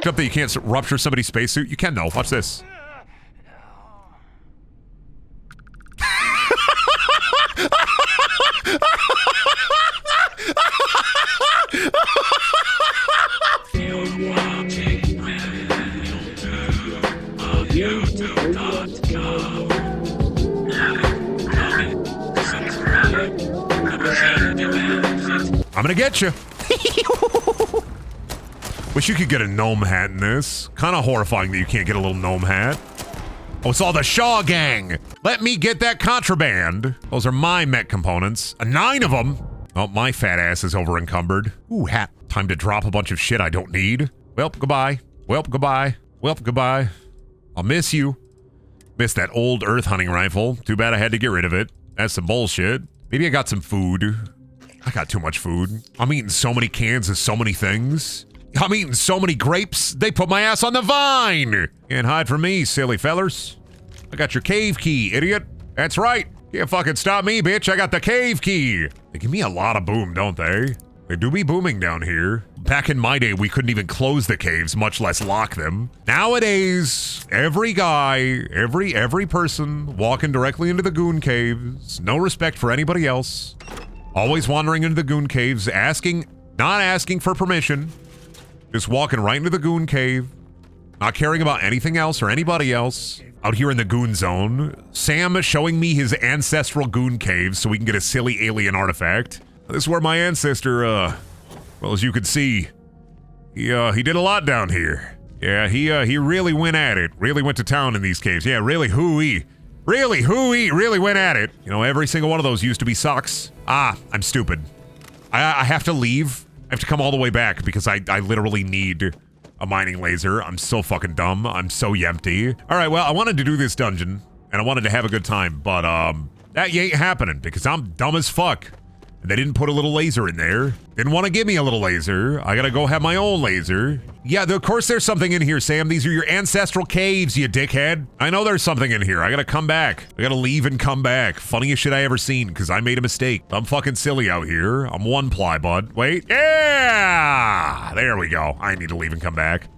fucked up that you can't rupture somebody's spacesuit? You can though. Watch this. I'm gonna get you. Wish you could get a gnome hat in this. Kind of horrifying that you can't get a little gnome hat. Oh, it's all the Shaw gang. Let me get that contraband. Those are my mech components. 9 of them. Oh, my fat ass is over encumbered. Ooh, hat. Time to drop a bunch of shit I don't need. Well, goodbye. Well, goodbye. Well, goodbye. I'll miss you. Miss that old earth hunting rifle. Too bad I had to get rid of it. That's some bullshit. Maybe I got some food. I got too much food. I'm eating so many cans of so many things. I'm eating so many grapes, they put my ass on the vine! Can't hide from me, silly fellers. I got your cave key, idiot. That's right. Can't fucking stop me, bitch. I got the cave key. They give me a lot of boom, don't they? They do be booming down here. Back in my day, we couldn't even close the caves, much less lock them. Nowadays, every guy, every person walking directly into the goon caves, no respect for anybody else. Always wandering into the goon caves, not asking for permission. Just walking right into the goon cave. Not caring about anything else or anybody else. Out here in the goon zone. Sam showing me his ancestral goon cave so we can get a silly alien artifact. This is where my ancestor, well, as you can see, he did a lot down here. Yeah, he really went at it. Really went to town in these caves. Yeah, really hooey. Really went at it. You know, every single one of those used to be socks. Ah, I'm stupid. I have to leave. I have to come all the way back because I literally need a mining laser. I'm so fucking dumb. I'm so empty. All right, well, I wanted to do this dungeon and I wanted to have a good time, but that ain't happening because I'm dumb as fuck. And they didn't put a little laser in there. Didn't want to give me a little laser. I gotta go have my own laser. Yeah, of course there's something in here, Sam. These are your ancestral caves, you dickhead. I know there's something in here. I gotta come back. I gotta leave and come back. Funniest shit I ever seen, because I made a mistake. I'm fucking silly out here. I'm one ply, bud. Wait. Yeah! There we go. I need to leave and come back.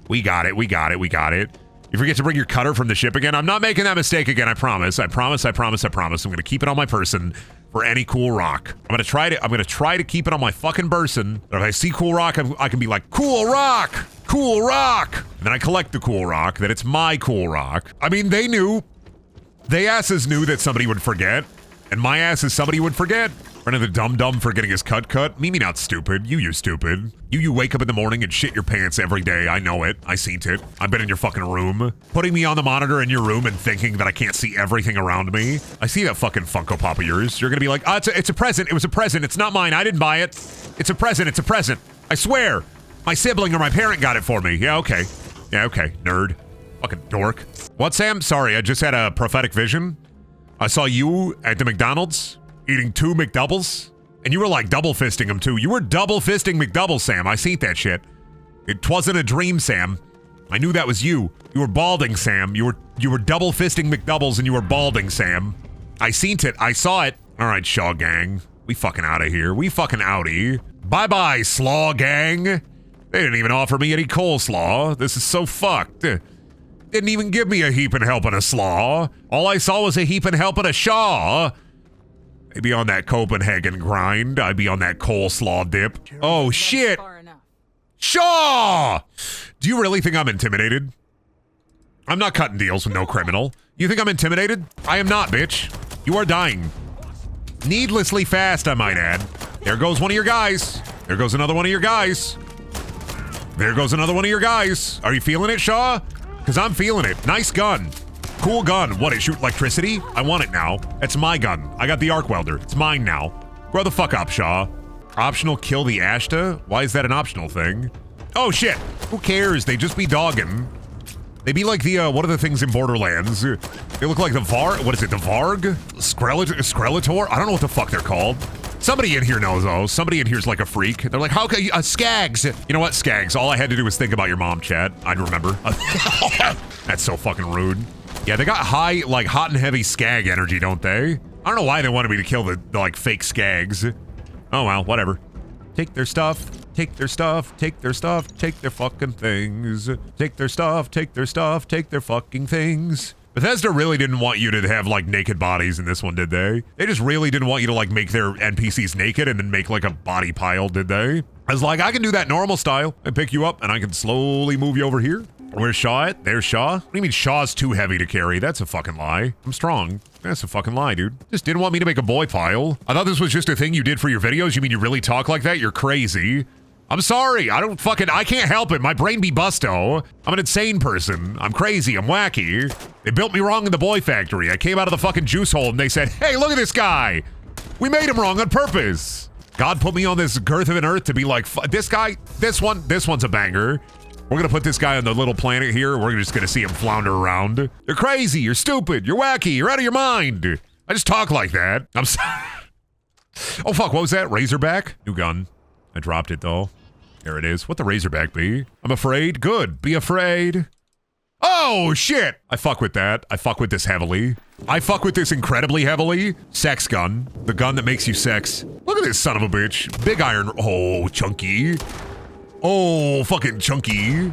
We got it. You forget to bring your cutter from the ship again? I'm not making that mistake again, I promise. I promise. I'm gonna keep it on my person for any cool rock. I'm gonna try to keep it on my fucking person. But if I see cool rock, I can be like, cool rock! And then I collect the cool rock, that it's my cool rock. I mean, they knew. They asses knew that somebody would forget. And my ass is somebody would forget. Another dumb for getting his cut. Mimi not stupid. You stupid. You wake up in the morning and shit your pants every day. I know it. I seen it. I've been in your fucking room. Putting me on the monitor in your room and thinking that I can't see everything around me. I see that fucking Funko Pop of yours. You're gonna be like, oh, it's a present. It was a present. It's not mine. I didn't buy it. It's a present. I swear. My sibling or my parent got it for me. Yeah, okay. Nerd. Fucking dork. What, Sam? Sorry, I just had a prophetic vision. I saw you at the McDonald's eating 2 McDoubles, and you were like double fisting them too. You were double fisting McDoubles, Sam. I seen that shit. It wasn't a dream, Sam. I knew that was you. You were balding, Sam. You were double fisting McDoubles and you were balding, Sam. I seen it. I saw it. All right, Shaw gang. We fucking out of here. We fucking outie. Bye-bye, Slaw gang. They didn't even offer me any coleslaw. This is so fucked. Didn't even give me a heap and helping a slaw. All I saw was a heap and helping a Shaw. I'd be on that Copenhagen grind. I'd be on that coleslaw dip. Oh, shit. Shaw! Do you really think I'm intimidated? I'm not cutting deals with no criminal. You think I'm intimidated? I am not, bitch. You are dying. Needlessly fast, I might add. There goes one of your guys. There goes another one of your guys. There goes another one of your guys. Are you feeling it, Shaw? Because I'm feeling it. Nice gun. Cool gun. What, it shoot electricity? I want it now. It's my gun. I got the arc welder. It's mine now. Grow the fuck up, Shaw. Optional kill the Ashta? Why is that an optional thing? Oh, shit. Who cares? They just be dogging. They be like the, what are the things in Borderlands? They look like the what is it, the Varg? Skeletor? I don't know what the fuck they're called. Somebody in here knows those. Somebody in here's like a freak. They're like, how can you, Skags? You know what, Skags? All I had to do was think about your mom, chat. I'd remember. That's so fucking rude. Yeah, they got high, like, hot and heavy Skag energy, don't they? I don't know why they wanted me to kill the like, fake Skags. Oh, well, whatever. Take their stuff. Take their stuff, take their stuff, take their fucking things. Take their stuff, take their stuff, take their fucking things. Bethesda really didn't want you to have, like, naked bodies in this one, did they? They just really didn't want you to, like, make their NPCs naked and then make, like, a body pile, did they? I was like, I can do that normal style. I pick you up and I can slowly move you over here. Where's Shaw at? There's Shaw. What do you mean Shaw's too heavy to carry? That's a fucking lie. I'm strong. That's a fucking lie, dude. Just didn't want me to make a boy pile. I thought this was just a thing you did for your videos. You mean you really talk like that? You're crazy. I'm sorry. I can't help it. My brain be busto. I'm an insane person. I'm crazy. I'm wacky. They built me wrong in the boy factory. I came out of the fucking juice hole and they said, hey, look at this guy. We made him wrong on purpose. God put me on this girth of an earth to be like, this guy, this one's a banger. We're gonna put this guy on the little planet here. We're just gonna see him flounder around. You're crazy. You're stupid. You're wacky. You're out of your mind. I just talk like that. I'm sorry. Oh, fuck. What was that? Razorback? New gun. I dropped it, though. There it is. What the Razorback be? I'm afraid. Good. Be afraid. Oh, shit. I fuck with that. I fuck with this heavily. I fuck with this incredibly heavily. Sex gun. The gun that makes you sex. Look at this son of a bitch. Big iron. Oh, chunky. Oh, fucking chunky.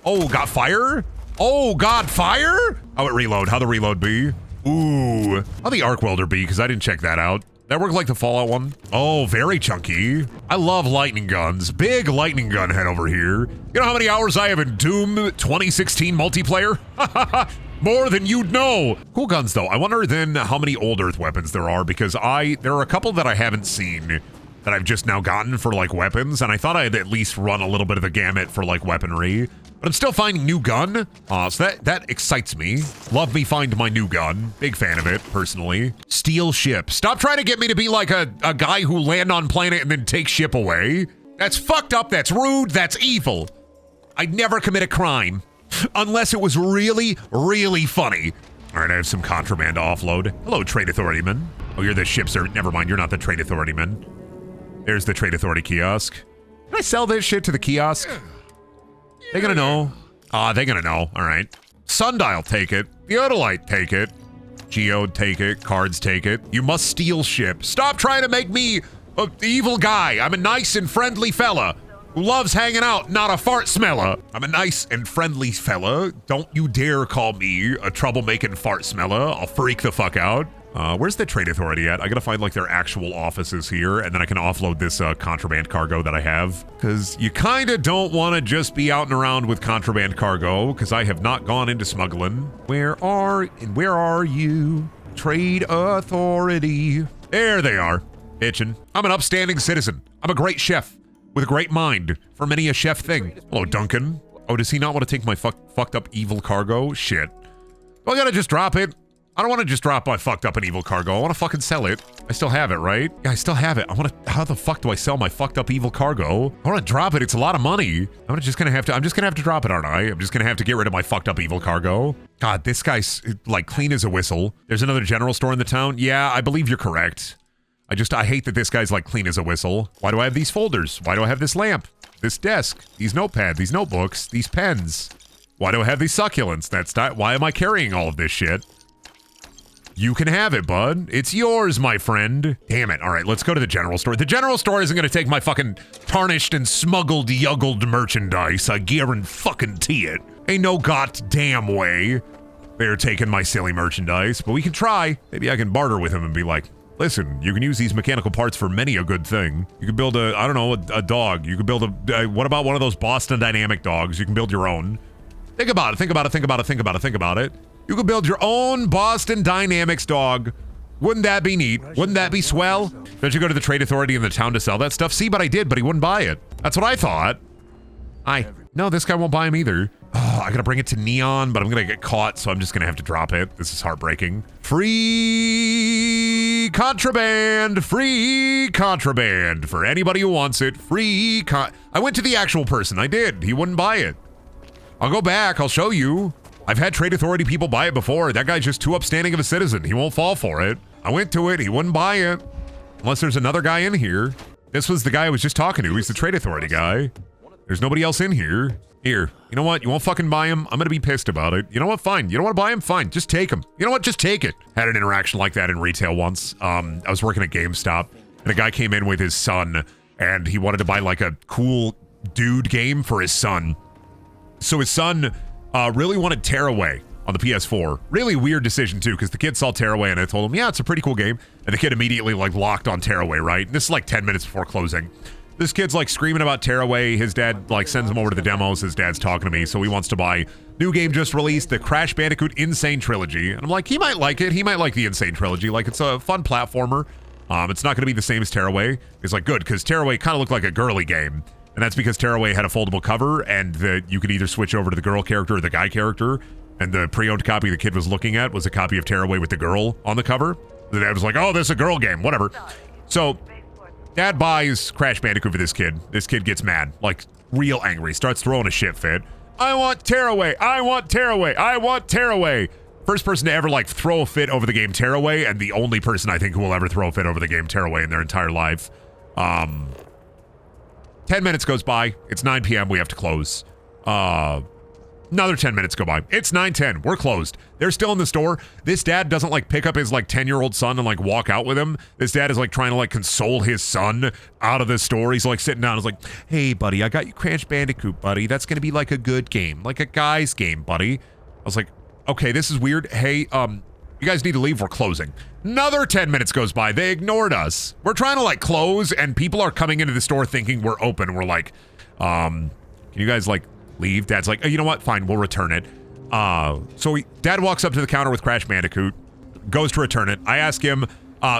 Oh, got fire? Oh, God, fire? How it reload? How the reload be? Ooh. How the arc welder be? Because I didn't check that out. That worked like the Fallout one. Oh, very chunky. I love lightning guns. Big lightning gun head over here. You know how many hours I have in Doom 2016 multiplayer? More than you'd know. Cool guns, though. I wonder then how many old Earth weapons there are, because there are a couple that I haven't seen that I've just now gotten for, like, weapons, and I thought I'd at least run a little bit of the gamut for, like, weaponry. But I'm still finding new gun, so that excites me. Love me find my new gun. Big fan of it, personally. Steal ship. Stop trying to get me to be like a guy who land on planet and then take ship away. That's fucked up, that's rude, that's evil. I'd never commit a crime, unless it was really, really funny. All right, I have some contraband to offload. Hello, Trade Authority man. Oh, you're the ship, sir. Never mind, you're not the Trade Authority man. There's the Trade Authority kiosk. Can I sell this shit to the kiosk? They're gonna know. They're gonna know. All right. Sundial, take it. Theodolite, take it. Geode, take it. Cards, take it. You must steal ship. Stop trying to make me the evil guy. I'm a nice and friendly fella who loves hanging out, not a fart smeller. I'm a nice and friendly fella. Don't you dare call me a troublemaking fart smeller. I'll freak the fuck out. Where's the Trade Authority at? I gotta find like their actual offices here, and then I can offload this contraband cargo that I have. Cause you kinda don't wanna just be out and around with contraband cargo, cause I have not gone into smuggling. Where are you? Trade Authority. There they are, bitchin'. I'm an upstanding citizen. I'm a great chef with a great mind for many a chef thing. Hello, Duncan. Oh, does he not want to take my fucked up evil cargo? Shit. Do I gotta just drop it? I don't want to just drop my fucked up and evil cargo. I want to fucking sell it. I still have it, right? Yeah, I still have it. How the fuck do I sell my fucked up evil cargo? I want to drop it. It's a lot of money. I'm just gonna have to drop it, aren't I? I'm just gonna have to get rid of my fucked up evil cargo. God, this guy's like clean as a whistle. There's another general store in the town. Yeah, I believe you're correct. I hate that this guy's like clean as a whistle. Why do I have these folders? Why do I have this lamp? This desk? These notepads? These notebooks? These pens? Why do I have these succulents? Why am I carrying all of this shit? You can have it, bud. It's yours, my friend. Damn it. All right, let's go to the general store. The general store isn't going to take my fucking tarnished and smuggled, yuggled merchandise. I guarantee it. Ain't no goddamn way they're taking my silly merchandise, but we can try. Maybe I can barter with him and be like, listen, you can use these mechanical parts for many a good thing. You can build a dog. You can build what about one of those Boston Dynamic dogs? You can build your own. Think about it. You could build your own Boston Dynamics dog. Wouldn't that be neat? Wouldn't that be swell? Don't you go to the Trade Authority in the town to sell that stuff? See, but I did, but he wouldn't buy it. That's what I thought. No, this guy won't buy him either. Oh, I gotta bring it to Neon, but I'm gonna get caught, so I'm just gonna have to drop it. This is heartbreaking. Free contraband for anybody who wants it. I went to the actual person. I did. He wouldn't buy it. I'll go back. I'll show you. I've had Trade Authority people buy it before. That guy's just too upstanding of a citizen. He won't fall for it. I went to it. He wouldn't buy it. Unless there's another guy in here. This was the guy I was just talking to. He's the Trade Authority guy. There's nobody else in here. Here. You know what? You won't fucking buy him? I'm gonna be pissed about it. You know what? Fine. You don't want to buy him? Fine. Just take him. You know what? Just take it. Had an interaction like that in retail once. I was working at GameStop, and a guy came in with his son, and he wanted to buy like a cool dude game for his son. So his son really wanted Tearaway on the PS4. Really weird decision too, because the kid saw Tearaway and I told him, yeah, it's a pretty cool game. And the kid immediately like locked on Tearaway, right? And this is like 10 minutes before closing. This kid's like screaming about Tearaway. His dad like sends him over to the demos. His dad's talking to me, so he wants to buy new game just released, the Crash Bandicoot Insane Trilogy. And I'm like, he might like it. He might like the Insane Trilogy. Like, it's a fun platformer. It's not going to be the same as Tearaway. He's like, good, because Tearaway kind of looked like a girly game. And that's because Tearaway had a foldable cover, and you could either switch over to the girl character or the guy character. And the pre-owned copy the kid was looking at was a copy of Tearaway with the girl on the cover. The dad was like, oh, this is a girl game, whatever. So dad buys Crash Bandicoot for this kid. This kid gets mad, like real angry, starts throwing a shit fit. I want Tearaway, I want Tearaway, I want Tearaway. First person to ever like throw a fit over the game Tearaway, and the only person I think who will ever throw a fit over the game Tearaway in their entire life. 10 minutes goes by. It's 9 p.m. We have to close. Another 10 minutes go by. It's 9:10. We're closed. They're still in the store. This dad doesn't like pick up his like 10-year-old son and like walk out with him. This dad is like trying to like console his son out of the store. He's like sitting down. He's like, hey buddy, I got you Crash Bandicoot, buddy. That's going to be like a good game, like a guy's game, buddy. I was like, okay, this is weird. Hey, you guys need to leave. We're closing. Another 10 minutes goes by. They ignored us. We're trying to like close and people are coming into the store thinking we're open. We're like, can you guys like leave? Dad's like, oh, you know what? Fine, we'll return it. So Dad walks up to the counter with Crash Bandicoot, goes to return it. I ask him,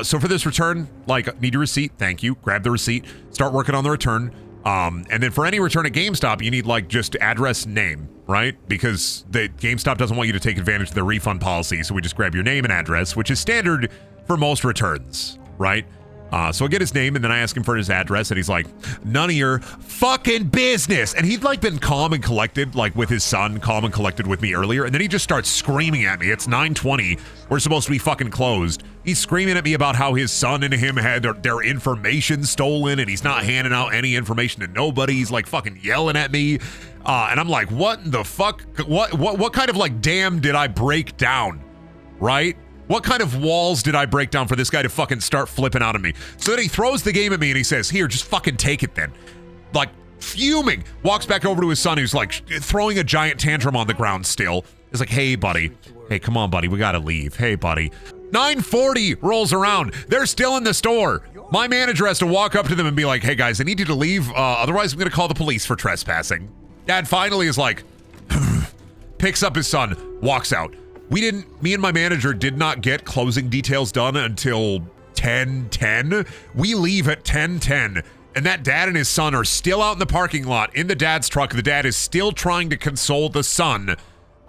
so for this return, like, need your receipt? Thank you. Grab the receipt. Start working on the return. And then for any return at GameStop, you need like just address, name, right? Because the GameStop doesn't want you to take advantage of their refund policy. So we just grab your name and address, which is standard for most returns, right? So I get his name and then I ask him for his address and he's like, none of your fucking business. And he'd like been calm and collected, like with his son, calm and collected with me earlier. And then he just starts screaming at me. It's 9:20. We're supposed to be fucking closed. He's screaming at me about how his son and him had their information stolen and he's not handing out any information to nobody. He's like fucking yelling at me. And I'm like, what in the fuck? What kind of like dam did I break down? Right? What kind of walls did I break down for this guy to fucking start flipping out at me? So then he throws the game at me and he says, here, just fucking take it then. Like, fuming. Walks back over to his son who's like throwing a giant tantrum on the ground still. He's like, hey, buddy. Hey, come on, buddy. We gotta leave. Hey, buddy. 9:40 rolls around. They're still in the store. My manager has to walk up to them and be like, hey, guys, I need you to leave. Otherwise, I'm gonna call the police for trespassing. Dad finally is like, picks up his son, walks out. Me and my manager did not get closing details done until 10:10. We leave at 10:10, and that dad and his son are still out in the parking lot in the dad's truck. The dad is still trying to console the son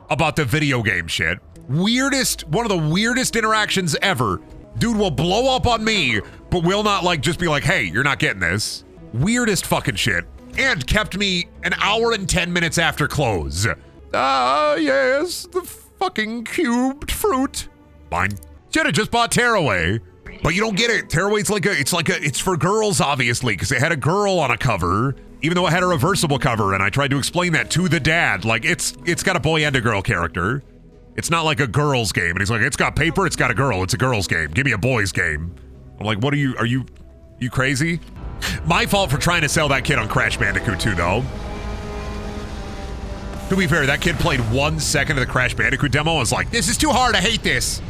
about the video game shit. One of the weirdest interactions ever. Dude will blow up on me, but will not like just be like, hey, you're not getting this. Weirdest fucking shit. And kept me an hour and 10 minutes after close. Yes, the fucking cubed fruit. Fine. Should have just bought Tearaway. But you don't get it. Tearaway's it's for girls, obviously, because it had a girl on a cover, even though it had a reversible cover, and I tried to explain that to the dad. Like, it's got a boy and a girl character. It's not like a girl's game. And he's like, it's got paper, it's got a girl, it's a girl's game. Give me a boy's game. I'm like, are you crazy? My fault for trying to sell that kid on Crash Bandicoot 2, though. To be fair, that kid played 1 second of the Crash Bandicoot demo and was like, this is too hard, I hate this.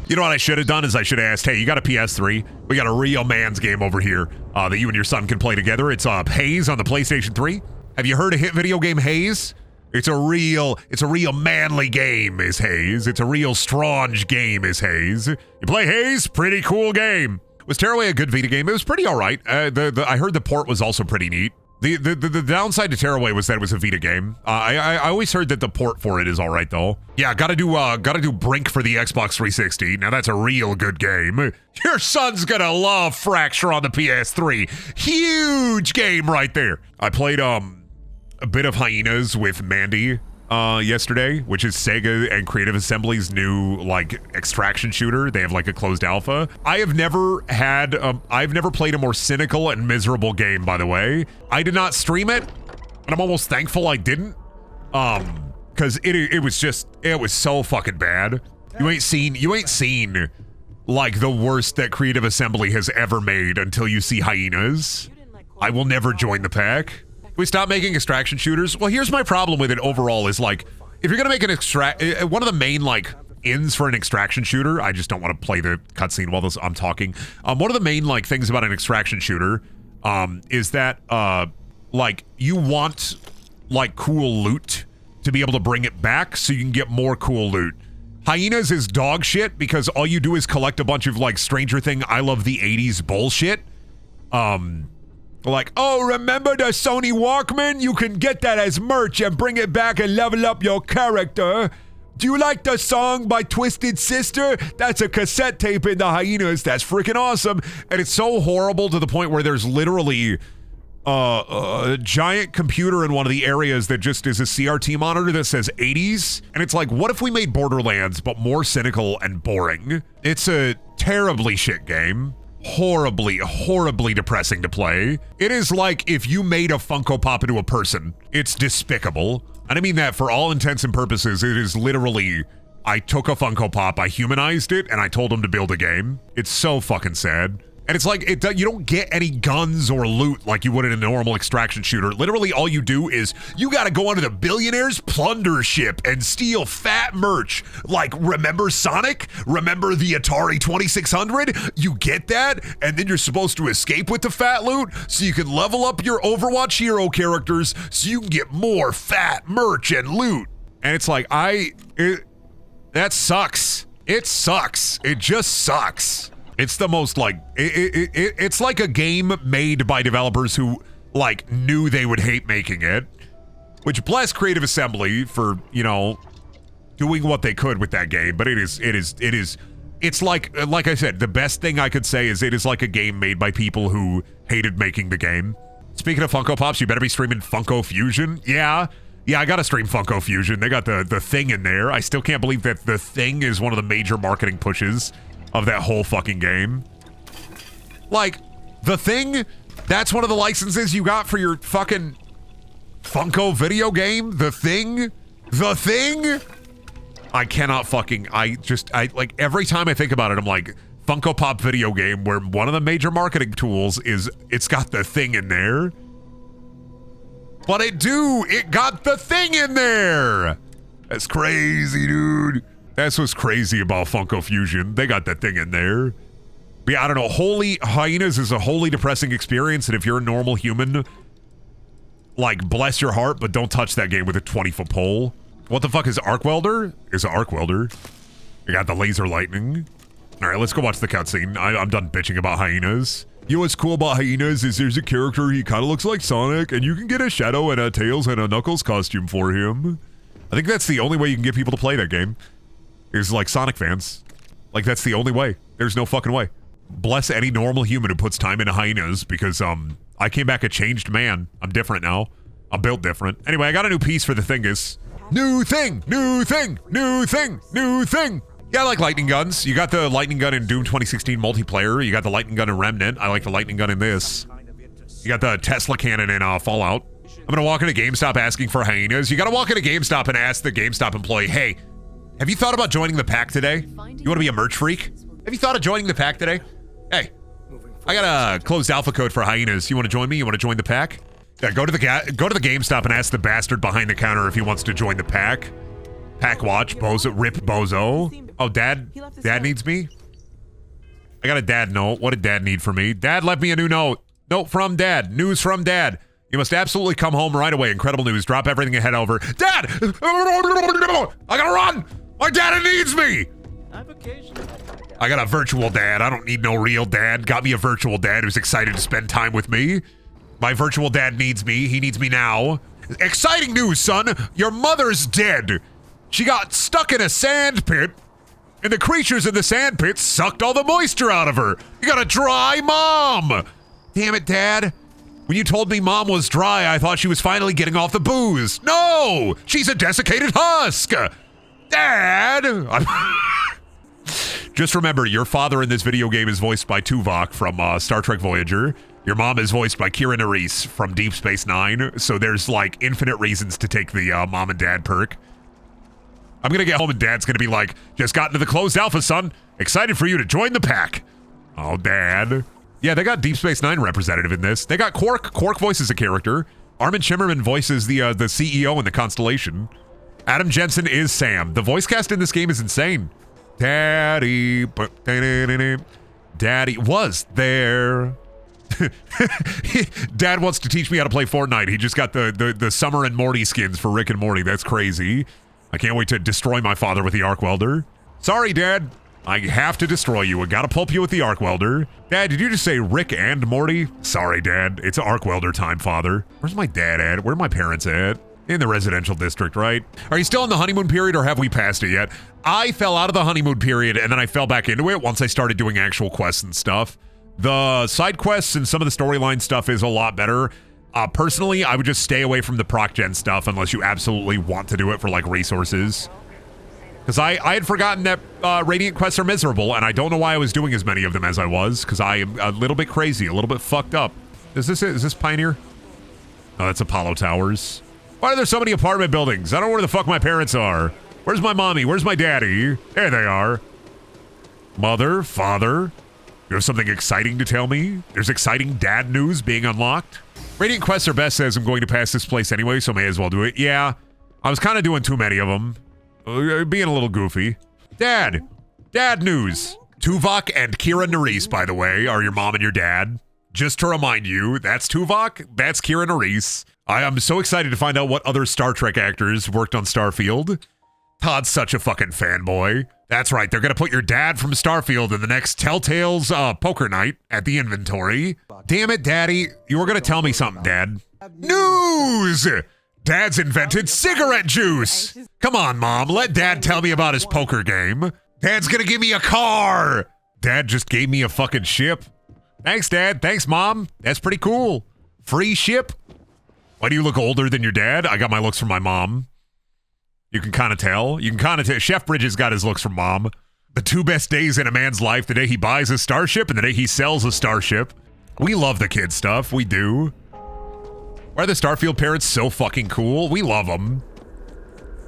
You know what I should have done is I should have asked, hey, you got a PS3? We got a real man's game over here that you and your son can play together. It's Haze on the PlayStation 3. Have you heard of hit video game Haze? It's a real manly game is Haze. It's a real strange game is Haze. You play Haze? Pretty cool game. Was Tearaway a good Vita game? It was pretty all right. I heard the port was also pretty neat. The downside to Tearaway was that it was a Vita game. I always heard that the port for it is all right though. Yeah, gotta do Brink for the Xbox 360. Now that's a real good game. Your son's gonna love Fracture on the PS3. Huge game right there. I played a bit of Hyenas with Mandy yesterday, which is Sega and Creative Assembly's new like extraction shooter. They have like a closed alpha. I've never played a more cynical and miserable game, by the way. I did not stream it, and I'm almost thankful I didn't. Because it was so fucking bad. You ain't seen like the worst that Creative Assembly has ever made until you see hyenas. I will never join the pack. Can we stop making extraction shooters? Well, here's my problem with it overall is like, if you're gonna make an one of the main like ins for an extraction shooter, I just don't want to play the cutscene while I'm talking. One of the main like things about an extraction shooter is that like you want like cool loot to be able to bring it back so you can get more cool loot. Hyenas is dog shit because all you do is collect a bunch of like Stranger Thing I love the 80s bullshit. Like, oh, remember the Sony Walkman? You can get that as merch and bring it back and level up your character. Do you like the song by Twisted Sister? That's a cassette tape in the hyenas. That's freaking awesome. And it's so horrible to the point where there's literally a giant computer in one of the areas that just is a CRT monitor that says 80s. And it's like, what if we made Borderlands, but more cynical and boring? It's a terribly shit game. Horribly depressing to play. It is like if you made a Funko Pop into a person. It's despicable. And I mean that for all intents and purposes. It is literally, I took a Funko Pop, I humanized it, and I told him to build a game. It's so fucking sad. And it's like, you don't get any guns or loot like you would in a normal extraction shooter. Literally all you do is, you gotta go onto the billionaire's plunder ship and steal fat merch. Like, remember Sonic? Remember the Atari 2600? You get that, and then you're supposed to escape with the fat loot so you can level up your Overwatch hero characters so you can get more fat merch and loot. And it's like, that sucks. It sucks. It just sucks. It's the most like, it's like a game made by developers who like knew they would hate making it, which bless Creative Assembly for, you know, doing what they could with that game. But it's like I said, the best thing I could say is it is like a game made by people who hated making the game. Speaking of Funko Pops, you better be streaming Funko Fusion. Yeah, I gotta stream Funko Fusion. They got the thing in there. I still can't believe that the thing is one of the major marketing pushes of that whole fucking game. Like, the thing, that's one of the licenses you got for your fucking Funko video game? The thing? The thing? I cannot fucking, I like, every time I think about it, I'm like, Funko Pop video game where one of the major marketing tools is, it's got the thing in there. But it got the thing in there! That's crazy, dude. That's what's crazy about Funko Fusion. They got that thing in there. But yeah, I don't know. Hyenas is a wholly depressing experience, and if you're a normal human, like, bless your heart, but don't touch that game with a 20-foot pole. What the fuck is Arc Welder? Is an Arc Welder. You got the laser lightning. All right, let's go watch the cutscene. I'm done bitching about hyenas. You know what's cool about hyenas is there's a character, he kind of looks like Sonic, and you can get a Shadow and a Tails and a Knuckles costume for him. I think that's the only way you can get people to play that game. Is like Sonic fans. Like, that's the only way. There's no fucking way. Bless any normal human who puts time into hyenas because, I came back a changed man. I'm different now. I'm built different. Anyway, I got a new piece for the thingus. New thing! New thing! New thing! New thing! Yeah, I like lightning guns. You got the lightning gun in Doom 2016 multiplayer. You got the lightning gun in Remnant. I like the lightning gun in this. You got the Tesla cannon in Fallout. I'm gonna walk into GameStop asking for hyenas. You gotta walk into GameStop and ask the GameStop employee, hey, have you thought about joining the pack today? You want to be a merch freak? Have you thought of joining the pack today? Hey, I got a closed alpha code for hyenas. You want to join me? You want to join the pack? Yeah, go to the GameStop and ask the bastard behind the counter if he wants to join the pack. Pack watch, Bozo, rip Bozo. Oh, Dad needs me? I got a dad note. What did Dad need from me? Dad left me a new note. Note from Dad. News from Dad. You must absolutely come home right away. Incredible news. Drop everything and head over. Dad! I gotta run! My dad needs me! I got a virtual dad. I don't need no real dad. Got me a virtual dad who's excited to spend time with me. My virtual dad needs me. He needs me now. Exciting news, son. Your mother's dead. She got stuck in a sand pit, and the creatures in the sand pit sucked all the moisture out of her. You got a dry mom. Damn it, Dad. When you told me Mom was dry, I thought she was finally getting off the booze. No! She's a desiccated husk! Dad! Just remember, your father in this video game is voiced by Tuvok from Star Trek Voyager. Your mom is voiced by Kira Nerys from Deep Space Nine, so there's like infinite reasons to take the mom and dad perk. I'm gonna get home and Dad's gonna be like, just got into the closed alpha, son. Excited for you to join the pack. Oh, Dad. Yeah, they got Deep Space Nine representative in this. They got Quark. Quark voices a character. Armin Shimmerman voices the CEO in the Constellation. Adam Jensen is Sam. The voice cast in this game is insane. Daddy was there. Dad wants to teach me how to play Fortnite. He just got the Summer and Morty skins for Rick and Morty. That's crazy. I can't wait to destroy my father with the arc welder. Sorry, Dad. I have to destroy you. I gotta pulp you with the arc welder. Dad, did you just say Rick and Morty? Sorry, Dad. It's arc welder time, Father. Where's my dad at? Where are my parents at? In the residential district, right? Are you still in the honeymoon period or have we passed it yet? I fell out of the honeymoon period and then I fell back into it once I started doing actual quests and stuff. The side quests and some of the storyline stuff is a lot better. Personally, I would just stay away from the proc gen stuff unless you absolutely want to do it for like resources. Because I had forgotten that Radiant quests are miserable and I don't know why I was doing as many of them as I was because I am a little bit crazy, a little bit fucked up. Is this Pioneer? Oh, that's Apollo Towers. Why are there so many apartment buildings? I don't know where the fuck my parents are. Where's my mommy? Where's my daddy? There they are. Mother, father, you have something exciting to tell me? There's exciting dad news being unlocked? Radiant quests are best says I'm going to pass this place anyway, so may as well do it. Yeah, I was kind of doing too many of them. Being a little goofy. Dad news. Tuvok and Kira Nerys, by the way, are your mom and your dad. Just to remind you, that's Tuvok, that's Kira Nerys. I am so excited to find out what other Star Trek actors worked on Starfield. Todd's such a fucking fanboy. That's right, they're gonna put your dad from Starfield in the next Telltale's poker night at the inventory. Damn it, Daddy. You were gonna tell me something, Dad. News! Dad's invented cigarette juice! Come on, Mom, let Dad tell me about his poker game. Dad's gonna give me a car! Dad just gave me a fucking ship. Thanks, Dad. Thanks, Mom. That's pretty cool. Free ship? Why do you look older than your dad? I got my looks from my mom. You can kind of tell. You can kind of tell. Chef Bridges got his looks from Mom. The two best days in a man's life, the day he buys a starship and the day he sells a starship. We love the kid stuff. We do. Why are the Starfield parents so fucking cool? We love them.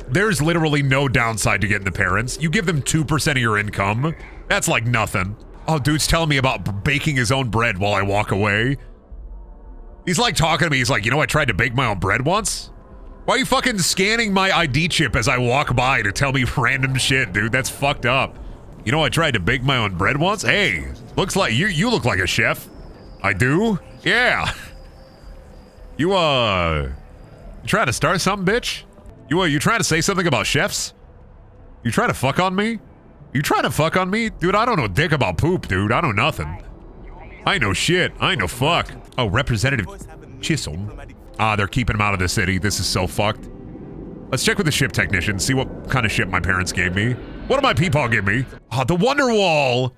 There's literally no downside to getting the parents. You give them 2% of your income. That's like nothing. Oh, dude's telling me about baking his own bread while I walk away. He's like talking to me. He's like, you know, I tried to bake my own bread once. Why are you fucking scanning my ID chip as I walk by to tell me random shit, dude? That's fucked up. You know, I tried to bake my own bread once. Hey, looks like you look like a chef. I do? Yeah. You trying to start something, bitch? You trying to say something about chefs? You trying to fuck on me? You trying to fuck on me? Dude, I don't know dick about poop, dude. I know nothing. I know shit. I know fuck. Oh, Representative Chisholm. Ah, they're keeping him out of the city. This is so fucked. Let's check with the ship technician, see what kind of ship my parents gave me. What did my peepaw give me? Oh, the Wonderwall.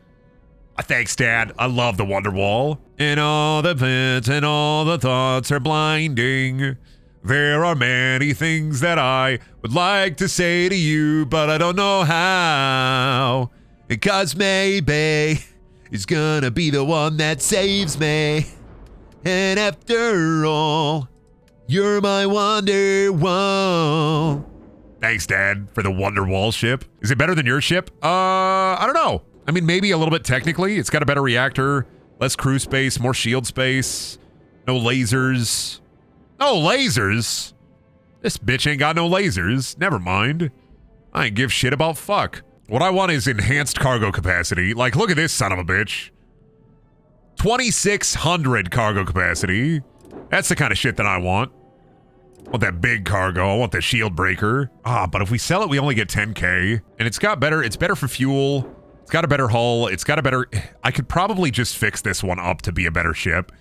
Thanks, Dad. I love the Wonderwall. And all the pits and all the thoughts are blinding. There are many things that I would like to say to you, but I don't know how. Because maybe it's gonna be the one that saves me. And after all, you're my Wonderwall. Thanks, Dad, for the Wonderwall ship. Is it better than your ship? I don't know. I mean, maybe a little bit technically. It's got a better reactor, less crew space, more shield space, no lasers. No lasers? This bitch ain't got no lasers. Never mind. I ain't give shit about fuck. What I want is enhanced cargo capacity. Like, look at this son of a bitch. 2,600 cargo capacity. That's the kind of shit that I want. I want that big cargo. I want the shield breaker. Ah, but if we sell it, we only get 10K. And it's better for fuel. It's got a better hull. It's got a better... I could probably just fix this one up to be a better ship.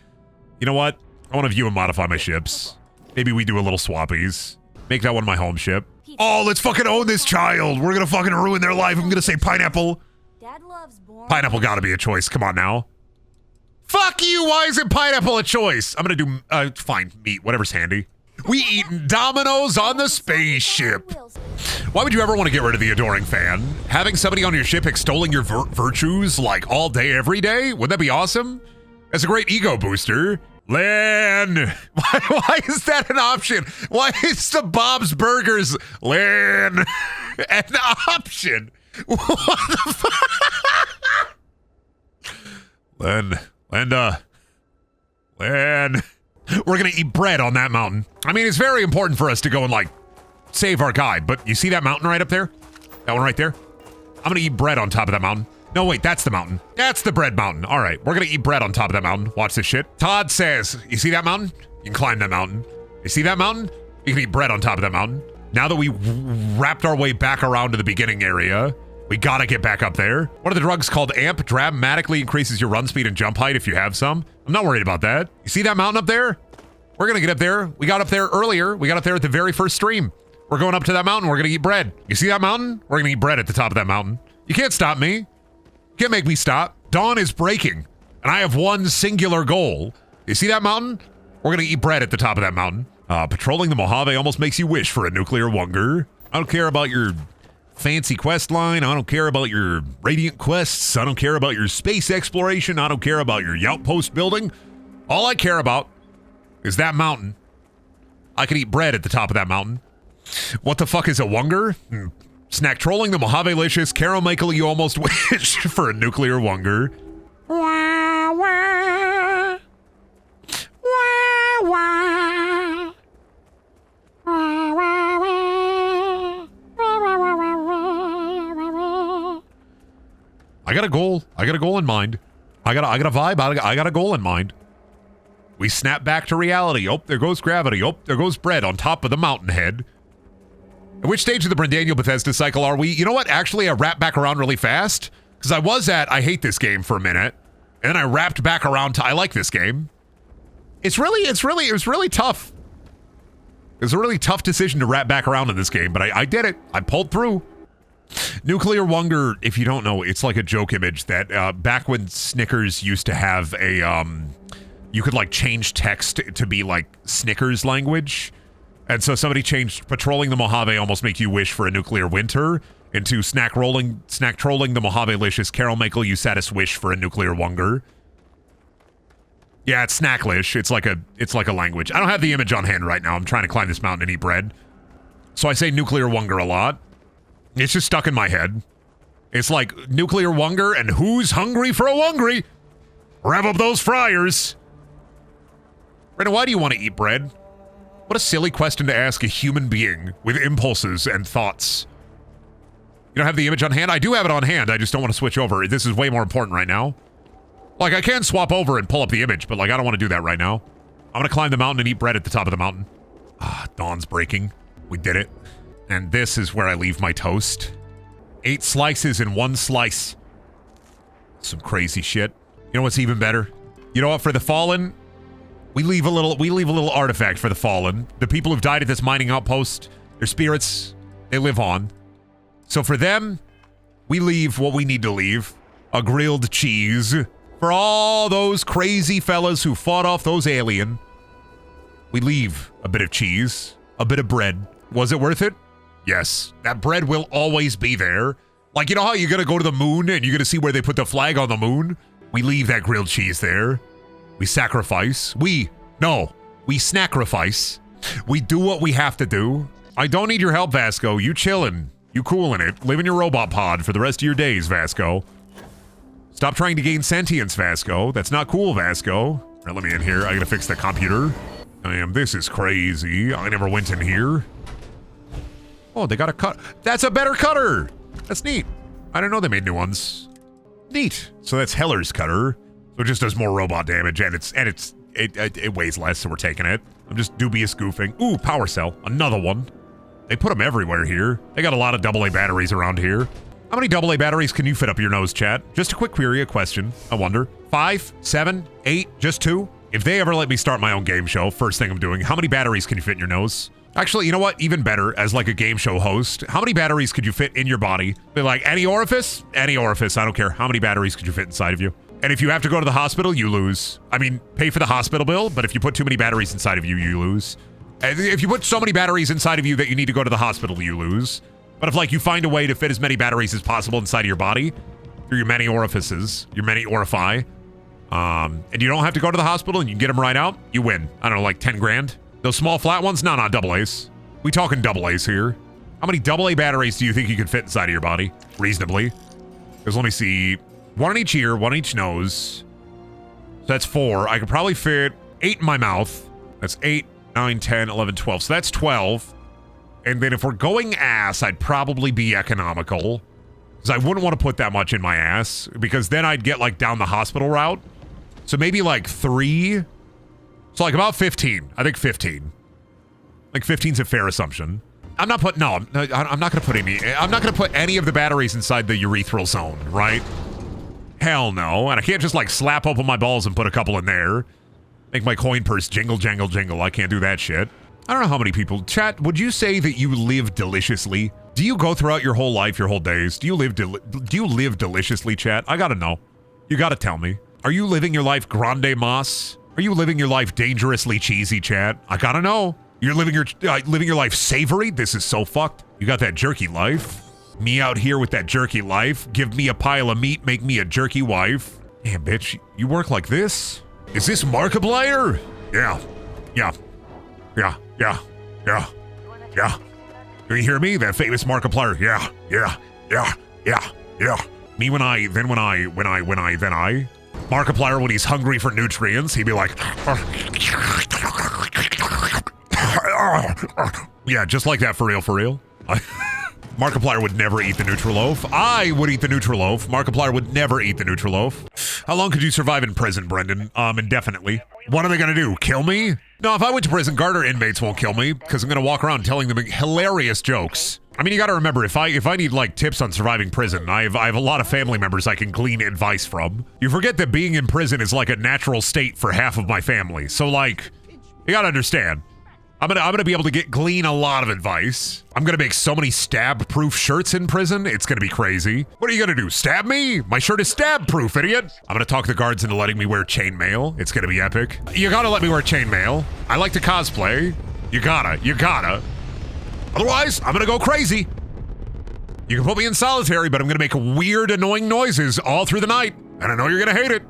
You know what? I want to view and modify my ships. Maybe we do a little swappies. Make that one my home ship. Oh, let's fucking own this child. We're gonna fucking ruin their life. I'm gonna say pineapple. Dad loves boring. Pineapple gotta be a choice. Come on now. Fuck you. Why isn't pineapple a choice? I'm gonna do, fine, meat. Whatever's handy. We eating Dominoes on the spaceship. Why would you ever want to get rid of the adoring fan? Having somebody on your ship extolling your virtues like all day, every day? Wouldn't that be awesome? That's a great ego booster. Lynn! Why is that an option? Why is the Bob's Burgers Lynn an option? What the fuck? Lynn. Linda. Lynn. We're gonna eat bread on that mountain. I mean, it's very important for us to go and, like, save our guy, but you see that mountain right up there? That one right there? I'm gonna eat bread on top of that mountain. No, wait, that's the mountain. That's the bread mountain. All right, we're gonna eat bread on top of that mountain. Watch this shit. Todd says, you see that mountain? You can climb that mountain. You see that mountain? You can eat bread on top of that mountain. Now that we wrapped our way back around to the beginning area, we gotta get back up there. What are the drugs called? AMP dramatically increases your run speed and jump height if you have some. I'm not worried about that. You see that mountain up there? We're gonna get up there. We got up there earlier. We got up there at the very first stream. We're going up to that mountain. We're gonna eat bread. You see that mountain? We're gonna eat bread at the top of that mountain. You can't stop me. Can't make me stop. Dawn is breaking, and I have one singular goal. You see that mountain? We're gonna eat bread at the top of that mountain. Patrolling the Mojave almost makes you wish for a nuclear wunger. I don't care about your fancy quest line. I don't care about your radiant quests. I don't care about your space exploration. I don't care about your outpost building. All I care about is that mountain. I can eat bread at the top of that mountain. What the fuck is a wunger? Snack trolling the Mojave-licious Carol-Michael, you almost wish for a nuclear wunger. Wah, wah. Wah, wah. Wah, wah, wah. I got a goal. I got a goal in mind. I got a vibe. I got a goal in mind. We snap back to reality. Oh, there goes gravity. Oh, there goes bread on top of the mountain head. At which stage of the Brendaniel Bethesda cycle are we? You know what? Actually, I wrapped back around really fast because I was at I hate this game for a minute, and then I wrapped back around to I like this game. It was really tough. It was a really tough decision to wrap back around in this game, but I did it. I pulled through. Nuclear wunger, if you don't know, it's like a joke image that back when Snickers used to have a you could like change text to be like Snickers language. And so somebody changed patrolling the Mojave almost make you wish for a nuclear winter into snack trolling the Mojave-licious Carol-Michael you satis wish for a nuclear wunger. Yeah, it's snacklish. It's like a language. I don't have the image on hand right now. I'm trying to climb this mountain and eat bread. So I say nuclear wunger a lot. It's just stuck in my head. It's like nuclear wunger and who's hungry for a wungry? Rev up those fryers. Brandon, why do you want to eat bread? What a silly question to ask a human being with impulses and thoughts. You don't have the image on hand? I do have it on hand. I just don't want to switch over. This is way more important right now. Like, I can swap over and pull up the image, but, like, I don't want to do that right now. I'm going to climb the mountain and eat bread at the top of the mountain. Dawn's breaking. We did it. And this is where I leave my toast. 8 slices in 1 slice. Some crazy shit. You know what's even better? You know what? For the fallen... We leave a little artifact for the fallen. The people who've died at this mining outpost, their spirits, they live on. So for them, we leave what we need to leave. A grilled cheese. For all those crazy fellas who fought off those alien, we leave a bit of cheese, a bit of bread. Was it worth it? Yes. That bread will always be there. Like, you know how you're gonna go to the moon and you're gonna see where they put the flag on the moon? We leave that grilled cheese there. We sacrifice. We sacrifice. We do what we have to do. I don't need your help, Vasco. You chillin'. You coolin' it. Live in your robot pod for the rest of your days, Vasco. Stop trying to gain sentience, Vasco. That's not cool, Vasco. All right, let me in here. I gotta fix the computer. This is crazy. I never went in here. Oh, they got a cut. That's a better cutter. That's neat. I didn't know they made new ones. Neat. So that's Heller's cutter. So it just does more robot damage, and it weighs less, so we're taking it. I'm just dubious goofing. Ooh, power cell. Another one. They put them everywhere here. They got a lot of AA batteries around here. How many AA batteries can you fit up your nose, chat? Just a quick query, a question. I wonder. 5, 7, 8, just 2? If they ever let me start my own game show, first thing I'm doing, how many batteries can you fit in your nose? Actually, you know what? Even better, as like a game show host, how many batteries could you fit in your body? Be like, any orifice? Any orifice, I don't care. How many batteries could you fit inside of you? And if you have to go to the hospital, you lose. I mean, pay for the hospital bill, but if you put too many batteries inside of you, you lose. And if you put so many batteries inside of you that you need to go to the hospital, you lose. But if, like, you find a way to fit as many batteries as possible inside of your body, through your many orifices, your many orifi, And you don't have to go to the hospital and you can get them right out. You win. I don't know, like 10 grand. Those small flat ones? No, double A's. We talking double A's here. How many double A batteries do you think you could fit inside of your body? Reasonably. Because let me see. 1 in each ear, 1 in each nose. So that's 4. I could probably fit 8 in my mouth. That's 8, 9, 10, 11, 12. So that's 12. And then if we're going ass, I'd probably be economical. Because I wouldn't want to put that much in my ass. Because then I'd get like down the hospital route. So maybe like 3. So like about 15. I think 15. Like 15's a fair assumption. I'm not putting, no, I'm not going to put any of the batteries inside the urethral zone, right? Hell no. And I can't just like slap open my balls and put a couple in there. Make my coin purse jingle, jangle, jingle. I can't do that shit. I don't know how many people. Chat, would you say that you live deliciously? Do you go throughout your whole life, your whole days? Do you live deliciously, chat? I gotta know. You gotta tell me. Are you living your life grande mas? Are you living your life dangerously cheesy, chat? I gotta know. You're living your life savory? This is so fucked. You got that jerky life. Me out here with that jerky life. Give me a pile of meat, make me a jerky wife. Damn, bitch, you work like this? Is this Markiplier? Yeah. Do you hear me? That famous Markiplier. Yeah. Me when I. Markiplier, when he's hungry for nutrients, he'd be like. Yeah, just like that, for real. Markiplier would never eat the Nutriloaf. I would eat the Nutriloaf. Markiplier would never eat the Nutriloaf. How long could you survive in prison, Brendan? Indefinitely. What are they gonna do? Kill me? No, if I went to prison, Garter inmates won't kill me because I'm gonna walk around telling them hilarious jokes. I mean, you gotta remember, if I need like tips on surviving prison, I have a lot of family members I can glean advice from. You forget that being in prison is like a natural state for half of my family. So like, you gotta understand. I'm gonna be able to glean a lot of advice. I'm gonna make so many stab-proof shirts in prison. It's gonna be crazy. What are you gonna do? Stab me? My shirt is stab-proof, idiot. I'm gonna talk the guards into letting me wear chainmail. It's gonna be epic. You gotta let me wear chainmail. I like to cosplay. You gotta. Otherwise, I'm gonna go crazy. You can put me in solitary, but I'm gonna make weird, annoying noises all through the night. And I know you're gonna hate it.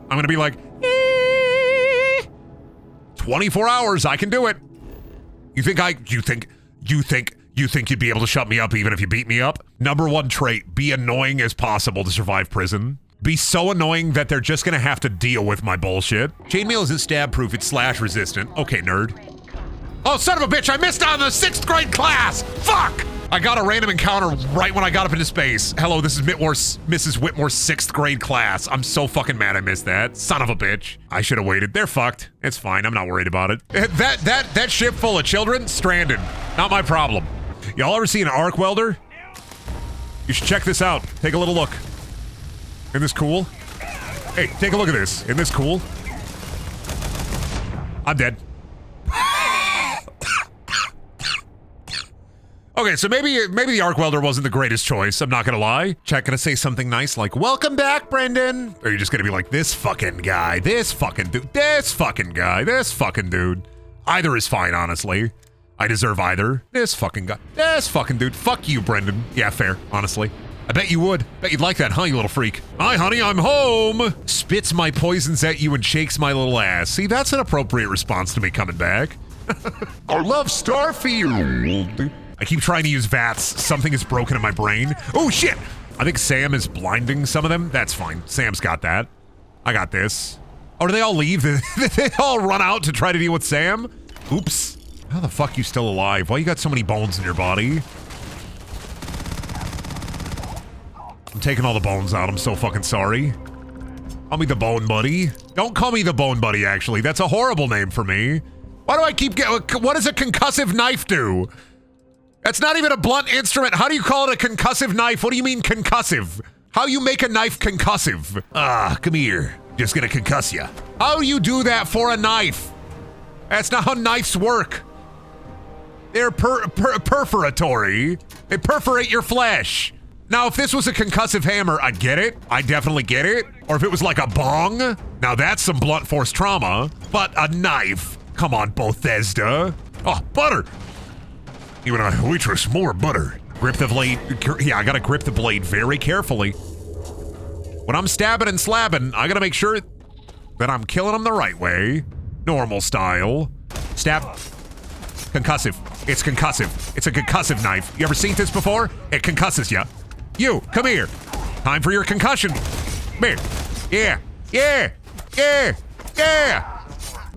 I'm gonna be like, 24 hours, I can do it. You think you'd be able to shut me up even if you beat me up? Number 1 trait, be annoying as possible to survive prison. Be so annoying that they're just gonna have to deal with my bullshit. Chainmail isn't stab proof, it's slash resistant. Okay, nerd. Oh, son of a bitch, I missed on the 6th grade class! Fuck! I got a random encounter right when I got up into space. Hello, this is Mrs. Whitmore's 6th grade class. I'm so fucking mad I missed that. Son of a bitch. I should have waited. They're fucked. It's fine. I'm not worried about it. That ship full of children, stranded. Not my problem. Y'all ever see an arc welder? You should check this out. Take a little look. Isn't this cool? Hey, take a look at this. Isn't this cool? I'm dead. Okay, so maybe the arc welder wasn't the greatest choice, I'm not gonna lie. Chat, gonna say something nice like, welcome back, Brendan? Or are you just gonna be like, this fucking guy, this fucking dude, this fucking guy, this fucking dude? Either is fine, honestly. I deserve either. This fucking guy, this fucking dude. Fuck you, Brendan. Yeah, fair, honestly. I bet you would. Bet you'd like that, huh, you little freak? Hi, honey, I'm home. Spits my poisons at you and shakes my little ass. See, that's an appropriate response to me coming back. I love Starfield. I keep trying to use VATS. Something is broken in my brain. Oh, shit! I think Sam is blinding some of them. That's fine. Sam's got that. I got this. Oh, do they all leave? They all run out to try to deal with Sam? Oops. How the fuck you still alive? Why you got so many bones in your body? I'm taking all the bones out. I'm so fucking sorry. Call me the Bone Buddy. Don't call me the Bone Buddy, actually. That's a horrible name for me. Why do I keep getting... What does a concussive knife do? That's not even a blunt instrument. How do you call it a concussive knife? What do you mean concussive? How you make a knife concussive? Come here. Just gonna concuss ya. How you do that for a knife? That's not how knives work. They're perforatory. They perforate your flesh. Now, if this was a concussive hammer, I'd get it. I definitely get it. Or if it was like a bong, now that's some blunt force trauma. But a knife, come on, Bethesda. Oh, butter. Even a waitress, more butter. Grip the blade. Yeah, I gotta grip the blade very carefully. When I'm stabbing and slabbing, I gotta make sure that I'm killing them the right way. Normal style. Stab. Concussive. It's concussive. It's a concussive knife. You ever seen this before? It concusses ya. You, come here. Time for your concussion. Come here. Yeah. Yeah. Yeah. Yeah.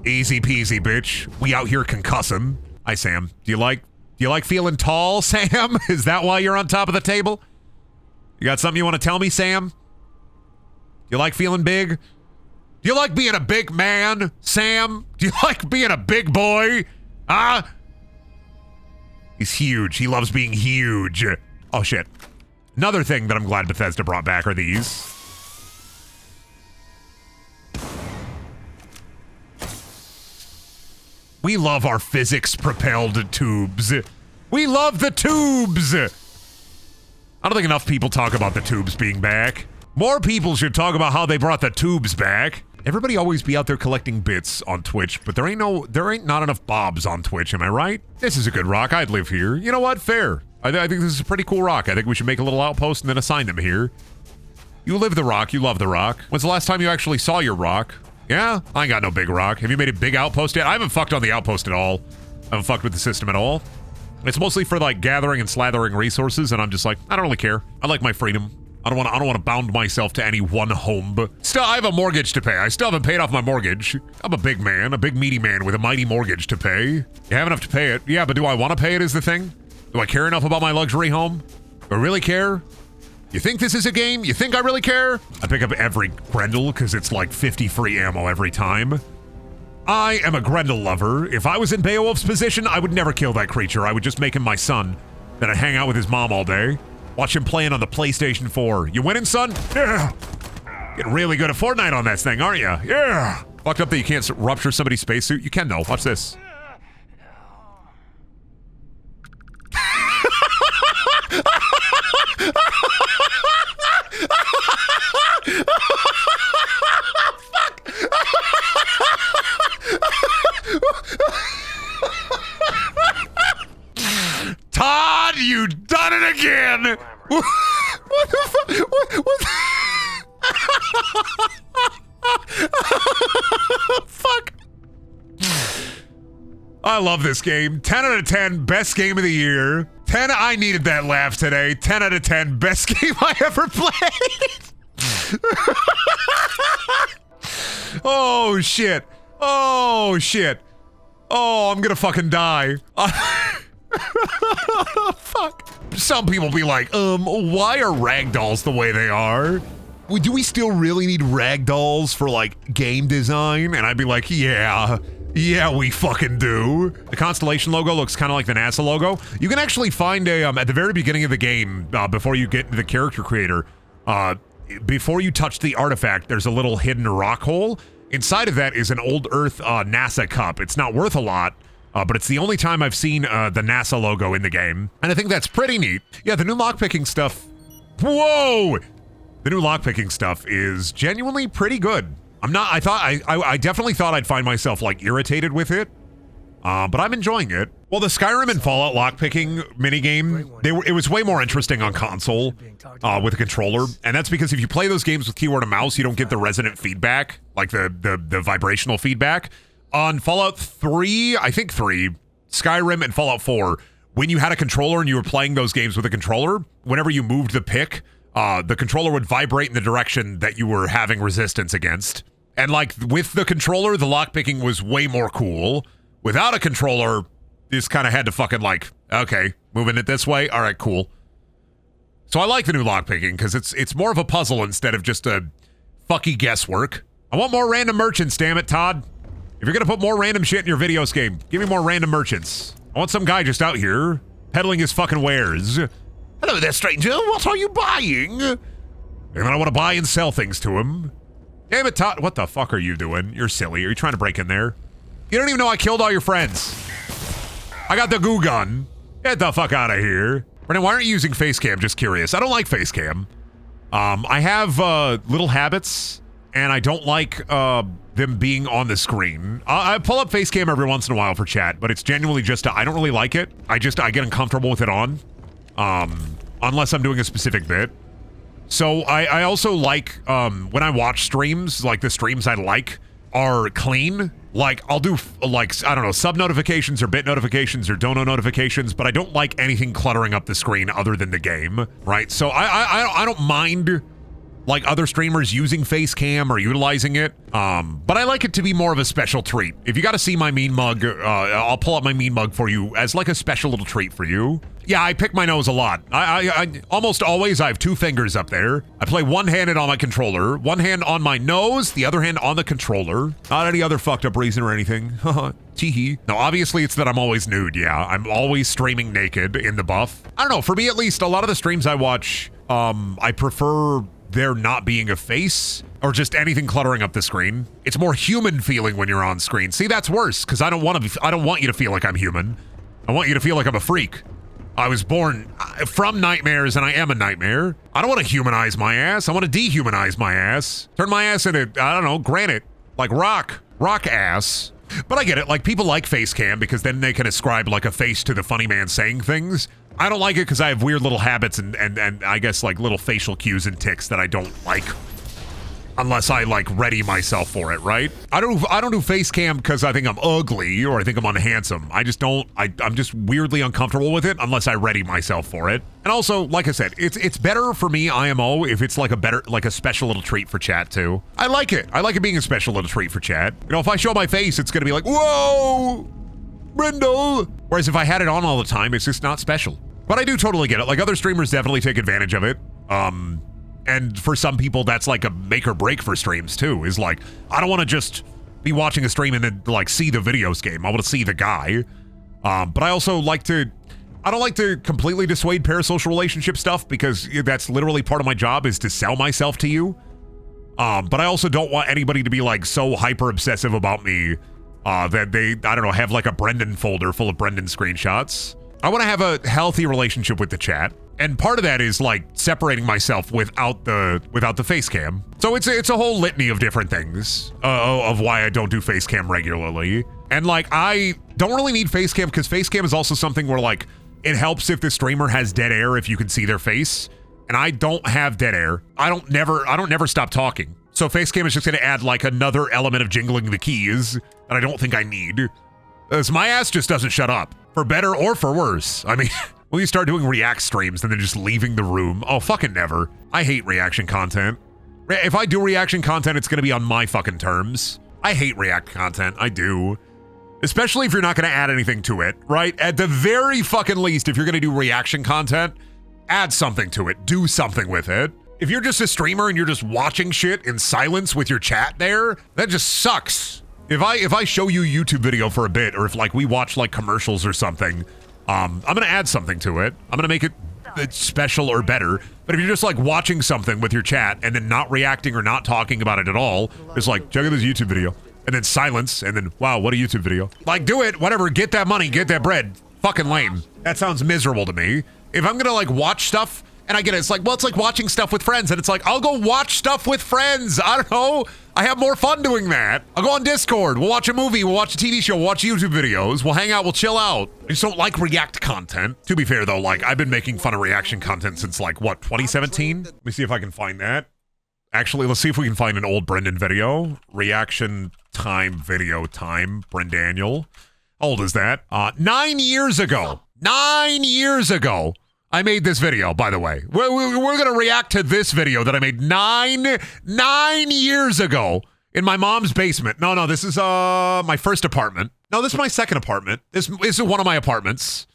Easy peasy, bitch. We out here concussing. Hi, Sam. Do you like feeling tall, Sam? Is that why you're on top of the table? You got something you want to tell me, Sam? You like feeling big? Do you like being a big man, Sam? Do you like being a big boy? Huh? He's huge. He loves being huge. Oh, shit. Another thing that I'm glad Bethesda brought back are these. We love our physics-propelled tubes. We love the tubes! I don't think enough people talk about the tubes being back. More people should talk about how they brought the tubes back. Everybody always be out there collecting bits on Twitch, but there ain't not enough bobs on Twitch, am I right? This is a good rock. I'd live here. You know what? Fair. I think this is a pretty cool rock. I think we should make a little outpost and then assign them here. You live the rock. You love the rock. When's the last time you actually saw your rock? Yeah? I ain't got no big rock. Have you made a big outpost yet? I haven't fucked on the outpost at all. I haven't fucked with the system at all. It's mostly for, like, gathering and slathering resources, and I'm just like, I don't really care. I like my freedom. I don't want to bound myself to any one home. Still, I have a mortgage to pay. I still haven't paid off my mortgage. I'm a big man, a big meaty man with a mighty mortgage to pay. You have enough to pay it. Yeah, but do I want to pay it is the thing? Do I care enough about my luxury home? Do I really care? You think this is a game? You think I really care? I pick up every Grendel because it's like 50 free ammo every time. I am a Grendel lover. If I was in Beowulf's position, I would never kill that creature. I would just make him my son. Then I'd hang out with his mom all day. Watch him playing on the PlayStation 4. You winning, son? Yeah. Getting really good at Fortnite on that thing, aren't you? Yeah. Fucked up that you can't rupture somebody's spacesuit. You can, though. Watch this. Todd, you done it again! What the fuck? What fuck? I love this game. 10 out of 10, best game of the year. 10, I needed that laugh today. 10 out of 10, best game I ever played. Oh, shit. Oh, shit. Oh, I'm gonna fucking die. Fuck. Some people be like, why are ragdolls the way they are? Do we still really need ragdolls for, like, game design? And I'd be like, yeah, we fucking do. The Constellation logo looks kind of like the NASA logo. You can actually find a, at the very beginning of the game, before you get into the character creator, before you touch the artifact, there's a little hidden rock hole. Inside of that is an old Earth NASA cup. It's not worth a lot, but it's the only time I've seen the NASA logo in the game. And I think that's pretty neat. Yeah, the new lockpicking stuff. Whoa! The new lockpicking stuff is genuinely pretty good. I definitely thought I'd find myself, like, irritated with it. But I'm enjoying it. Well, the Skyrim and Fallout lockpicking minigame, it was way more interesting on console with a controller. And that's because if you play those games with keyboard and mouse, you don't get the resonant feedback, like the vibrational feedback. On Fallout 3, I think 3, Skyrim and Fallout 4, when you had a controller and you were playing those games with a controller, whenever you moved the pick, the controller would vibrate in the direction that you were having resistance against. And, like, with the controller, the lockpicking was way more cool. Without a controller, you just kind of had to fucking, like, okay, moving it this way, all right, cool. So I like the new lockpicking because it's more of a puzzle instead of just a fucky guesswork. I want more random merchants, damn it, Todd. If you're gonna put more random shit in your videos game, give me more random merchants. I want some guy just out here peddling his fucking wares. Hello there, stranger. What are you buying? And then I want to buy and sell things to him. Damn it, Todd. What the fuck are you doing? You're silly. Are you trying to break in there? You don't even know I killed all your friends. I got the goo gun. Get the fuck out of here. Brendan, why aren't you using face cam? Just curious. I don't like face cam. I have little habits, and I don't like them being on the screen. I pull up face cam every once in a while for chat, but it's genuinely just, I don't really like it. I get uncomfortable with it on. Unless I'm doing a specific bit. So I also like, when I watch streams, like the streams I like, are clean. Like, I'll do, like, I don't know, sub notifications or bit notifications or dono notifications, but I don't like anything cluttering up the screen other than the game, right? So I don't mind, like, other streamers using face cam or utilizing it, but I like it to be more of a special treat. If you got to see my mean mug, I'll pull up my mean mug for you as like a special little treat for you. Yeah, I pick my nose a lot. I almost always, I have two fingers up there. I play one-handed on my controller, one hand on my nose, the other hand on the controller. Not any other fucked up reason or anything. Haha, teehee. No, obviously it's that I'm always nude, yeah. I'm always streaming naked in the buff. I don't know, for me at least, a lot of the streams I watch, I prefer there not being a face or just anything cluttering up the screen. It's more human feeling when you're on screen. See, that's worse, because I don't want you to feel like I'm human. I want you to feel like I'm a freak. I was born from nightmares and I am a nightmare. I don't want to humanize my ass. I want to dehumanize my ass. Turn my ass into, I don't know, granite, like rock ass. But I get it, like people like face cam because then they can ascribe like a face to the funny man saying things. I don't like it because I have weird little habits and I guess like little facial cues and tics that I don't like. Unless I like ready myself for it, right? I don't do face cam because I think I'm ugly or I think I'm unhandsome. I just don't. I'm just weirdly uncomfortable with it unless I ready myself for it. And also, like I said, it's better for me IMO if it's like a special little treat for chat too. I like it. I like it being a special little treat for chat. You know, if I show my face, it's gonna be like, whoa, Brendel. Whereas if I had it on all the time, it's just not special. But I do totally get it. Like other streamers definitely take advantage of it. And for some people, that's like a make or break for streams too, is like, I don't want to just be watching a stream and then like see the videos game. I want to see the guy. But I also like to, I don't like to completely dissuade parasocial relationship stuff because that's literally part of my job is to sell myself to you. But I also don't want anybody to be like so hyper obsessive about me that they, I don't know, have like a Brendan folder full of Brendan screenshots. I want to have a healthy relationship with the chat. And part of that is like separating myself without the face cam. So it's a whole litany of different things of why I don't do face cam regularly. And like I don't really need face cam because face cam is also something where like it helps if the streamer has dead air if you can see their face. And I don't have dead air. I don't never stop talking. So face cam is just gonna add like another element of jingling the keys that I don't think I need. As my ass just doesn't shut up, for better or for worse. I mean. Will you start doing react streams and then just leaving the room? Oh, fucking never. I hate reaction content. If I do reaction content, it's gonna be on my fucking terms. I hate react content, I do. Especially if you're not gonna add anything to it, right? At the very fucking least, if you're gonna do reaction content, add something to it, do something with it. If you're just a streamer and you're just watching shit in silence with your chat there, that just sucks. If I show you a YouTube video for a bit, or if like we watch like commercials or something, I'm gonna add something to it. I'm gonna make it special or better. But if you're just like watching something with your chat and then not reacting or not talking about it at all, it's like, check out this YouTube video. And then silence, and then, wow, what a YouTube video. Like, do it, whatever, get that money, get that bread. Fucking lame. That sounds miserable to me. If I'm gonna like watch stuff, and I get it, it's like, well, it's like watching stuff with friends, and it's like, I'll go watch stuff with friends. I don't know. I have more fun doing that. I'll go on Discord, we'll watch a movie, we'll watch a TV show, we'll watch YouTube videos, we'll hang out, we'll chill out. I just don't like react content. To be fair though, like I've been making fun of reaction content since like, what, 2017? Let me see if I can find that. Actually, let's see if we can find an old Brendan video. Reaction time, video time, Brendaniel. How old is that? 9 years ago. 9 years ago. I made this video, by the way. We're gonna react to this video that I made nine years ago in my mom's basement. No, this is my first apartment. No, this is my second apartment. This is one of my apartments.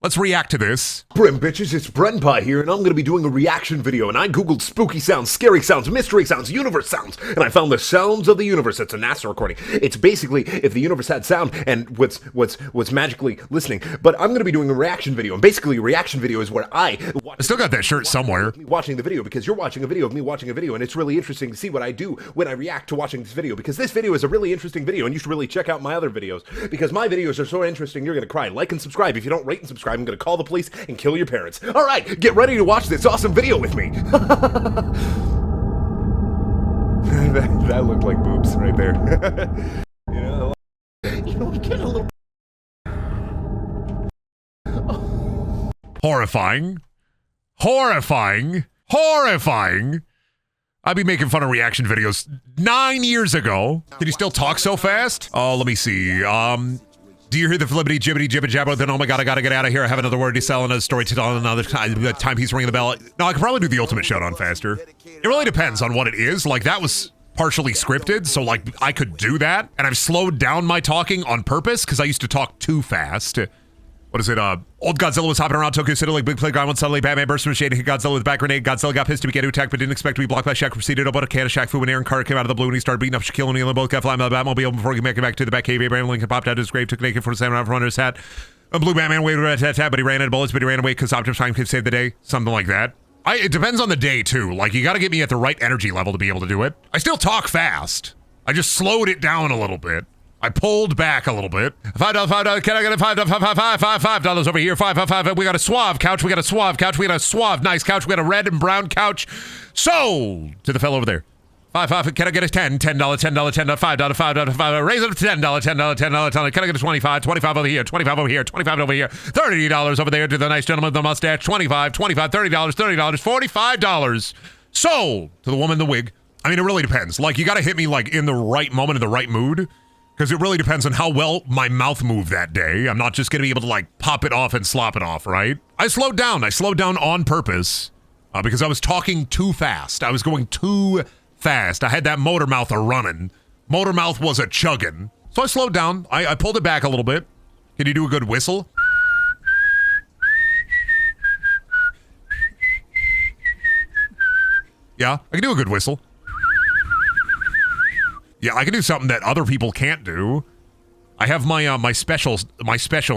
Let's react to this. Brim bitches, it's Brenpie here, and I'm gonna be doing a reaction video, and I googled spooky sounds, scary sounds, mystery sounds, universe sounds, and I found the sounds of the universe. It's a NASA recording. It's basically if the universe had sound and what's magically listening. But I'm gonna be doing a reaction video, and basically a reaction video is where I still got that shirt somewhere. Watching the video, because you're watching a video of me watching a video, and it's really interesting to see what I do when I react to watching this video, because this video is a really interesting video, and you should really check out my other videos, because my videos are so interesting you're gonna cry. Like and subscribe. If you don't rate and subscribe, I'm gonna call the police and kill your parents. All right, get ready to watch this awesome video with me. that looked like boobs right there. you know, I'm getting a little. Horrifying. Horrifying. Horrifying. I'd be making fun of reaction videos 9 years ago. Can you still talk so fast? Oh, let me see. Do you hear the flippity jibbity jibba jabba? Then, oh my god, I gotta get out of here. I have another word to sell, another story to tell, another timepiece ringing the bell. No, I could probably do the ultimate showdown faster. It really depends on what it is. Like, that was partially scripted, so like, I could do that. And I've slowed down my talking on purpose, because I used to talk too fast. What is it? Old Godzilla was hopping around Tokyo City like big playground when suddenly Batman burst from shade and hit Godzilla with a back grenade. Godzilla got pissed to begin to attack, but didn't expect to be blocked by Shaq. Proceeded about a can of Shaq food when Aaron Carter came out of the blue and he started beating up Shaquille O'Neal and both got flying by the Batmobile before he came back to the Batcave. Abraham Lincoln popped out of his grave, took naked for the samurai from under his hat. A blue Batman waved at his hat, but he ran out of bullets, but he ran away because Optimus Prime could save the day. Something like that. It depends on the day too. Like, you got to get me at the right energy level to be able to do it. I still talk fast. I just slowed it down a little bit. I pulled back a little bit. $5, can I get a $5 over here? $5. We got a suave couch. We got a suave couch. We got a suave nice couch. We got a red and brown couch. Sold to the fellow over there. $5. Can I get a $10? $10, $5. Raise it to $10, $10. Can I get a $25? $25 over here. $25 over here. $25 over here. $30 over there to the nice gentleman with the mustache. $25, $30, $45. Sold to the woman in the wig. I mean, it really depends. Like, you got to hit me like in the right moment, in the right mood. Because it really depends on how well my mouth moved that day. I'm not just going to be able to, like, pop it off and slop it off, right? I slowed down. I slowed down on purpose because I was talking too fast. I was going too fast. I had that motor mouth a-running. Motor mouth was a-chugging. So I slowed down. I pulled it back a little bit. Can you do a good whistle? Yeah, I can do a good whistle. Yeah, I can do something that other people can't do. I have my my special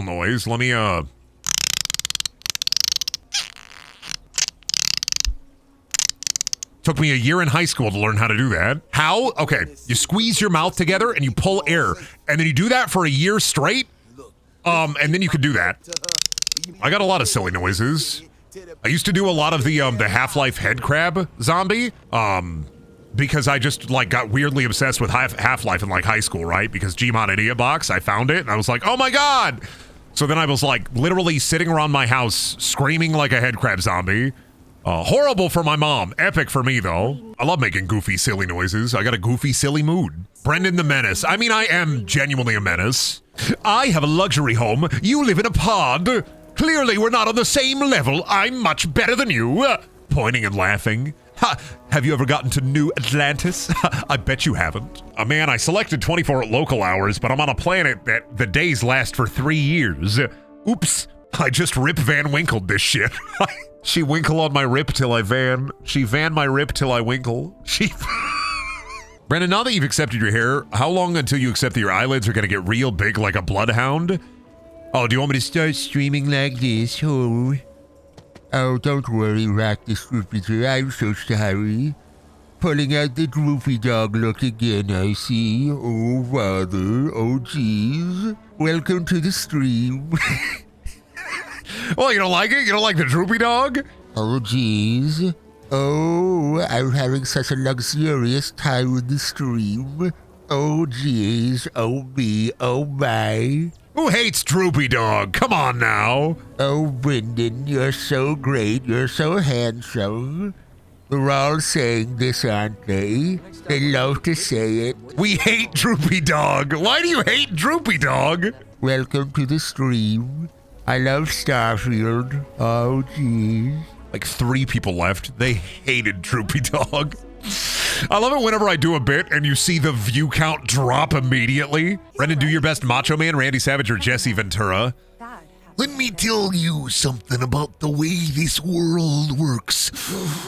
noise. Let me Took me a year in high school to learn how to do that. How? Okay, you squeeze your mouth together and you pull air, and then you do that for a year straight. And then you can do that. I got a lot of silly noises. I used to do a lot of the Half-Life head crab zombie. Because I just, like, got weirdly obsessed with Half-Life in, like, high school, right? Because Gmod Idiot Box, I found it, and I was like, oh my god! So then I was, like, literally sitting around my house, screaming like a headcrab zombie. Horrible for my mom. Epic for me, though. I love making goofy, silly noises. I got a goofy, silly mood. Brendan the Menace. I mean, I am genuinely a menace. I have a luxury home. You live in a pod. Clearly, we're not on the same level. I'm much better than you. Pointing and laughing. Ha! Have you ever gotten to New Atlantis? I bet you haven't. Man, I selected 24 local hours, but I'm on a planet that the days last for 3 years. Oops. I just Rip Van Winkled this shit. She winkle on my rip till I van. She van my rip till I winkle. She... Brendan, now that you've accepted your hair, how long until you accept that your eyelids are gonna get real big like a bloodhound? Oh, do you want me to start streaming like this? Oh, don't worry, Rock Distributor. I'm so sorry. Pulling out the droopy dog look again, I see. Oh, father. Oh, jeez. Welcome to the stream. Well, you don't like it? You don't like the droopy dog? Oh, jeez. Oh, I'm having such a luxurious time with the stream. Oh, jeez. Oh, me. Oh, my. Who hates Droopy Dog? Come on now. Oh, Brendan, you're so great. You're so handsome. They're all saying this, aren't they? They love to say it. We hate Droopy Dog. Why do you hate Droopy Dog? Welcome to the stream. I love Starfield. Oh, jeez. Like 3 people left. They hated Droopy Dog. I love it whenever I do a bit and you see the view count drop immediately. Brendan, do your best Macho Man, Randy Savage, or Jesse Ventura. Let me tell you something about the way this world works.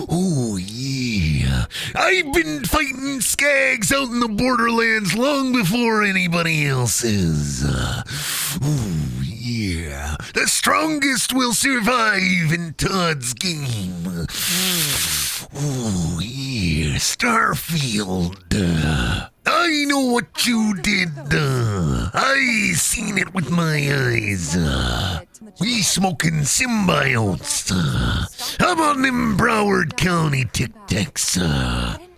Oh, yeah. I've been fighting skags out in the borderlands long before anybody else is. Oh, yeah. The strongest will survive in Todd's game. Oh, yeah. Starfield. I know what you did. I seen it with my eyes. We smoking symbiotes. How about them Broward County Tic-Tacs?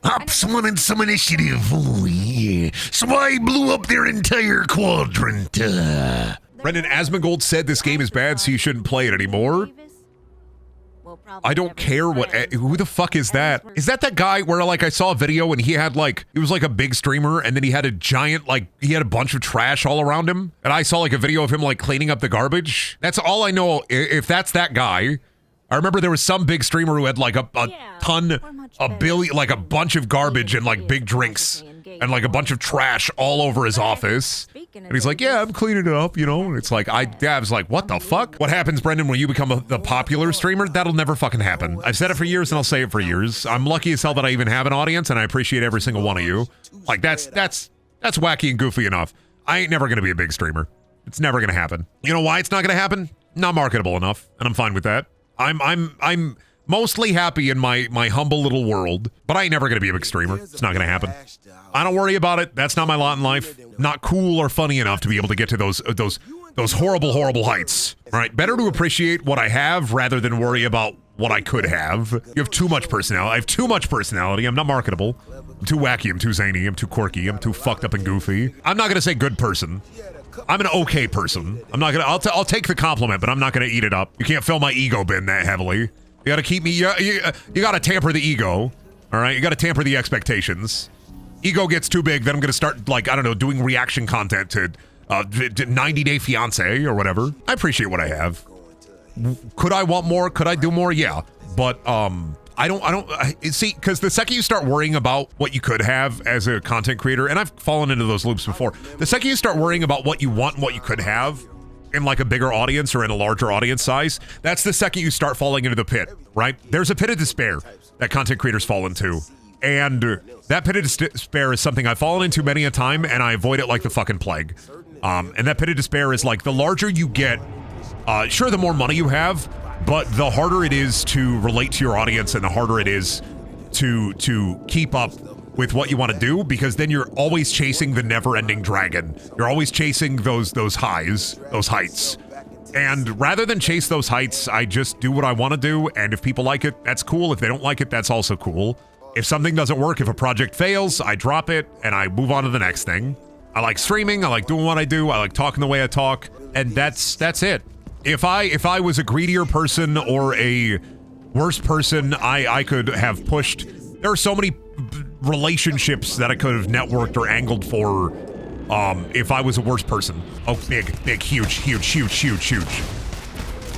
Ops wanted some initiative. Oh, yeah. So I blew up their entire quadrant. Brendan Asmongold said this game is bad, so you shouldn't play it anymore. I don't care what. Who the fuck is that? Is that guy where like I saw a video and he had like he was like a big streamer and then he had a giant like he had a bunch of trash all around him and I saw like a video of him like cleaning up the garbage. That's all I know. If that's that guy, I remember there was some big streamer who had like a ton, a billion, like a bunch of garbage and like big drinks and like a bunch of trash all over his office. And he's like, yeah, I'm cleaning it up, you know? And it's like, I was like, what the fuck? What happens, Brendan, when you become the popular streamer? That'll never fucking happen. I've said it for years and I'll say it for years. I'm lucky as hell that I even have an audience and I appreciate every single one of you. Like that's wacky and goofy enough. I ain't never gonna be a big streamer. It's never gonna happen. You know why it's not gonna happen? Not marketable enough, and I'm fine with that. I'm mostly happy in my humble little world, but I ain't never gonna be a big streamer. It's not gonna happen. I don't worry about it. That's not my lot in life. Not cool or funny enough to be able to get to those horrible heights. All right, better to appreciate what I have rather than worry about what I could have. You have too much personality. I have too much personality. I'm not marketable. I'm too wacky. I'm too zany. I'm too quirky. I'm too fucked up and goofy. I'm not gonna say good person. I'm an okay person. I'm not gonna. I'll take the compliment, but I'm not gonna eat it up. You can't fill my ego bin that heavily. You gotta keep me. You gotta tamper the ego. All right, you gotta tamper the expectations. Ego gets too big, then I'm gonna start like I don't know, doing reaction content to 90 Day Fiance or whatever. I appreciate what I have. Could I want more? Could I do more? Yeah, but I don't see, because the second you start worrying about what you could have as a content creator, and I've fallen into those loops before, the second you start worrying about what you want and what you could have in like a bigger audience or in a larger audience size, that's the second you start falling into the pit, right? There's a pit of despair that content creators fall into. And that pit of despair is something I've fallen into many a time, and I avoid it like the fucking plague. And that pit of despair is like the larger you get, sure, the more money you have, but the harder it is to relate to your audience and the harder it is to keep up with what you want to do, because then you're always chasing the never-ending dragon. You're always chasing those highs, those heights. And rather than chase those heights, I just do what I want to do, and if people like it, that's cool. If they don't like it, that's also cool. If something doesn't work, if a project fails, I drop it and I move on to the next thing. I like streaming, I like doing what I do, I like talking the way I talk, and that's it. If I was a greedier person or a worse person, I could have pushed. There are so many relationships that I could have networked or angled for if I was a worse person. Oh, big, huge.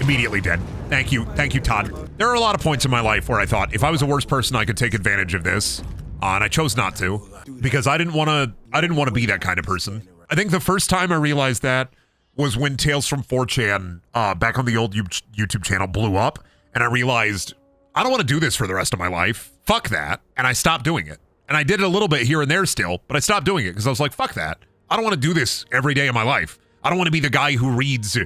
Immediately dead. Thank you, Todd. There are a lot of points in my life where I thought if I was a worse person, I could take advantage of this, and I chose not to because I didn't want to be that kind of person. I think the first time I realized that was when Tales from 4chan, back on the old YouTube channel, blew up, and I realized I don't want to do this for the rest of my life. Fuck that, and I stopped doing it. And I did it a little bit here and there still, but I stopped doing it because I was like, fuck that. I don't want to do this every day of my life. I don't want to be the guy who reads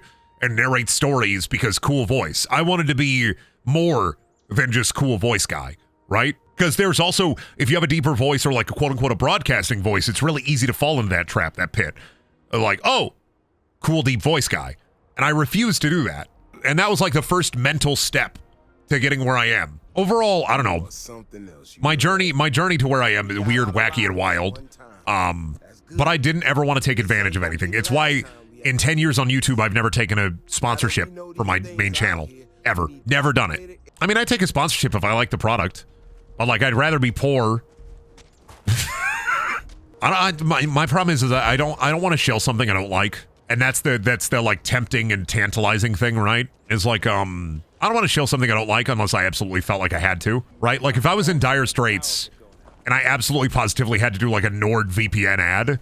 and narrates stories because cool voice. I wanted to be more than just cool voice guy, right? Because there's also, if you have a deeper voice or like a quote unquote a broadcasting voice, it's really easy to fall into that trap, that pit. Like, oh, cool deep voice guy. And I refused to do that. And that was like the first mental step to getting where I am. Overall, I don't know. My journey to where I am is weird, wacky, and wild. But I didn't ever want to take advantage of anything. It's why in 10 years on YouTube, I've never taken a sponsorship for my main channel. Ever. Never done it. I mean, I'd take a sponsorship if I like the product. But, like, I'd rather be poor. My problem is I don't want to shill something I don't like. And that's the, like, tempting and tantalizing thing, right? It's like, I don't want to shill something I don't like unless I absolutely felt like I had to, right? Like, if I was in dire straits and I absolutely positively had to do, like, a NordVPN ad,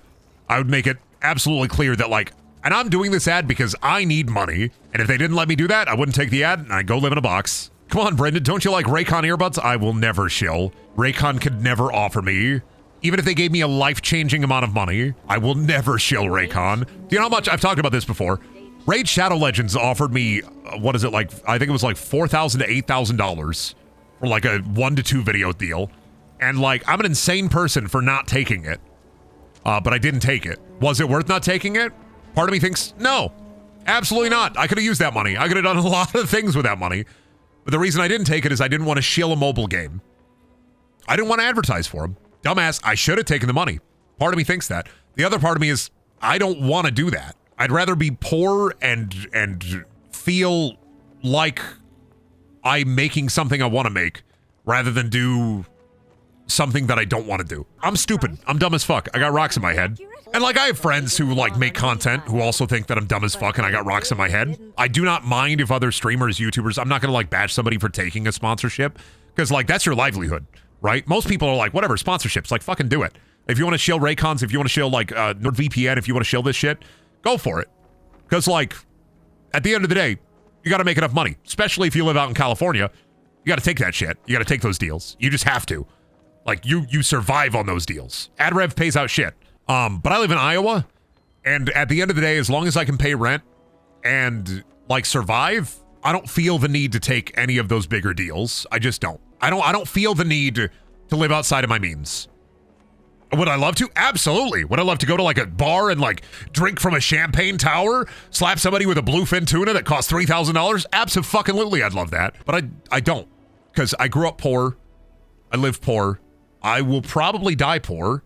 I would make it absolutely clear that, like, and I'm doing this ad because I need money. And if they didn't let me do that, I wouldn't take the ad and I'd go live in a box. Come on, Brendan, don't you like Raycon earbuds? I will never shill. Raycon could never offer me. Even if they gave me a life-changing amount of money, I will never shill Raycon. Do you know how much? I've talked about this before. Raid Shadow Legends offered me, what is it, like, I think it was like $4,000 to $8,000 for like a 1 to 2 video deal. And like, I'm an insane person for not taking it. But I didn't take it. Was it worth not taking it? Part of me thinks, no, absolutely not. I could have used that money. I could have done a lot of things with that money. But the reason I didn't take it is I didn't want to shill a mobile game. I didn't want to advertise for them. Dumbass, I should have taken the money. Part of me thinks that. The other part of me is, I don't want to do that. I'd rather be poor and feel like I'm making something I want to make rather than do something that I don't want to do. I'm stupid. I'm dumb as fuck. I got rocks in my head. And like I have friends who like make content who also think that I'm dumb as fuck and I got rocks in my head. I do not mind if other streamers, YouTubers, I'm not gonna like bash somebody for taking a sponsorship because like that's your livelihood, right? Most people are like, whatever, sponsorships, like fucking do it. If you want to shill Raycons, if you want to shill like NordVPN, if you want to shill this shit, go for it. Because like at the end of the day, you got to make enough money, especially if you live out in California. You got to take that shit. You got to take those deals. You just have to. Like you survive on those deals. AdRev pays out shit. But I live in Iowa, and at the end of the day, as long as I can pay rent and like survive, I don't feel the need to take any of those bigger deals. I just don't. I don't feel the need to live outside of my means. Would I love to? Absolutely. Would I love to go to like a bar and like drink from a champagne tower, slap somebody with a bluefin tuna that costs $3,000? Absolutely, I'd love that. But I don't, because I grew up poor. I live poor. I will probably die poor.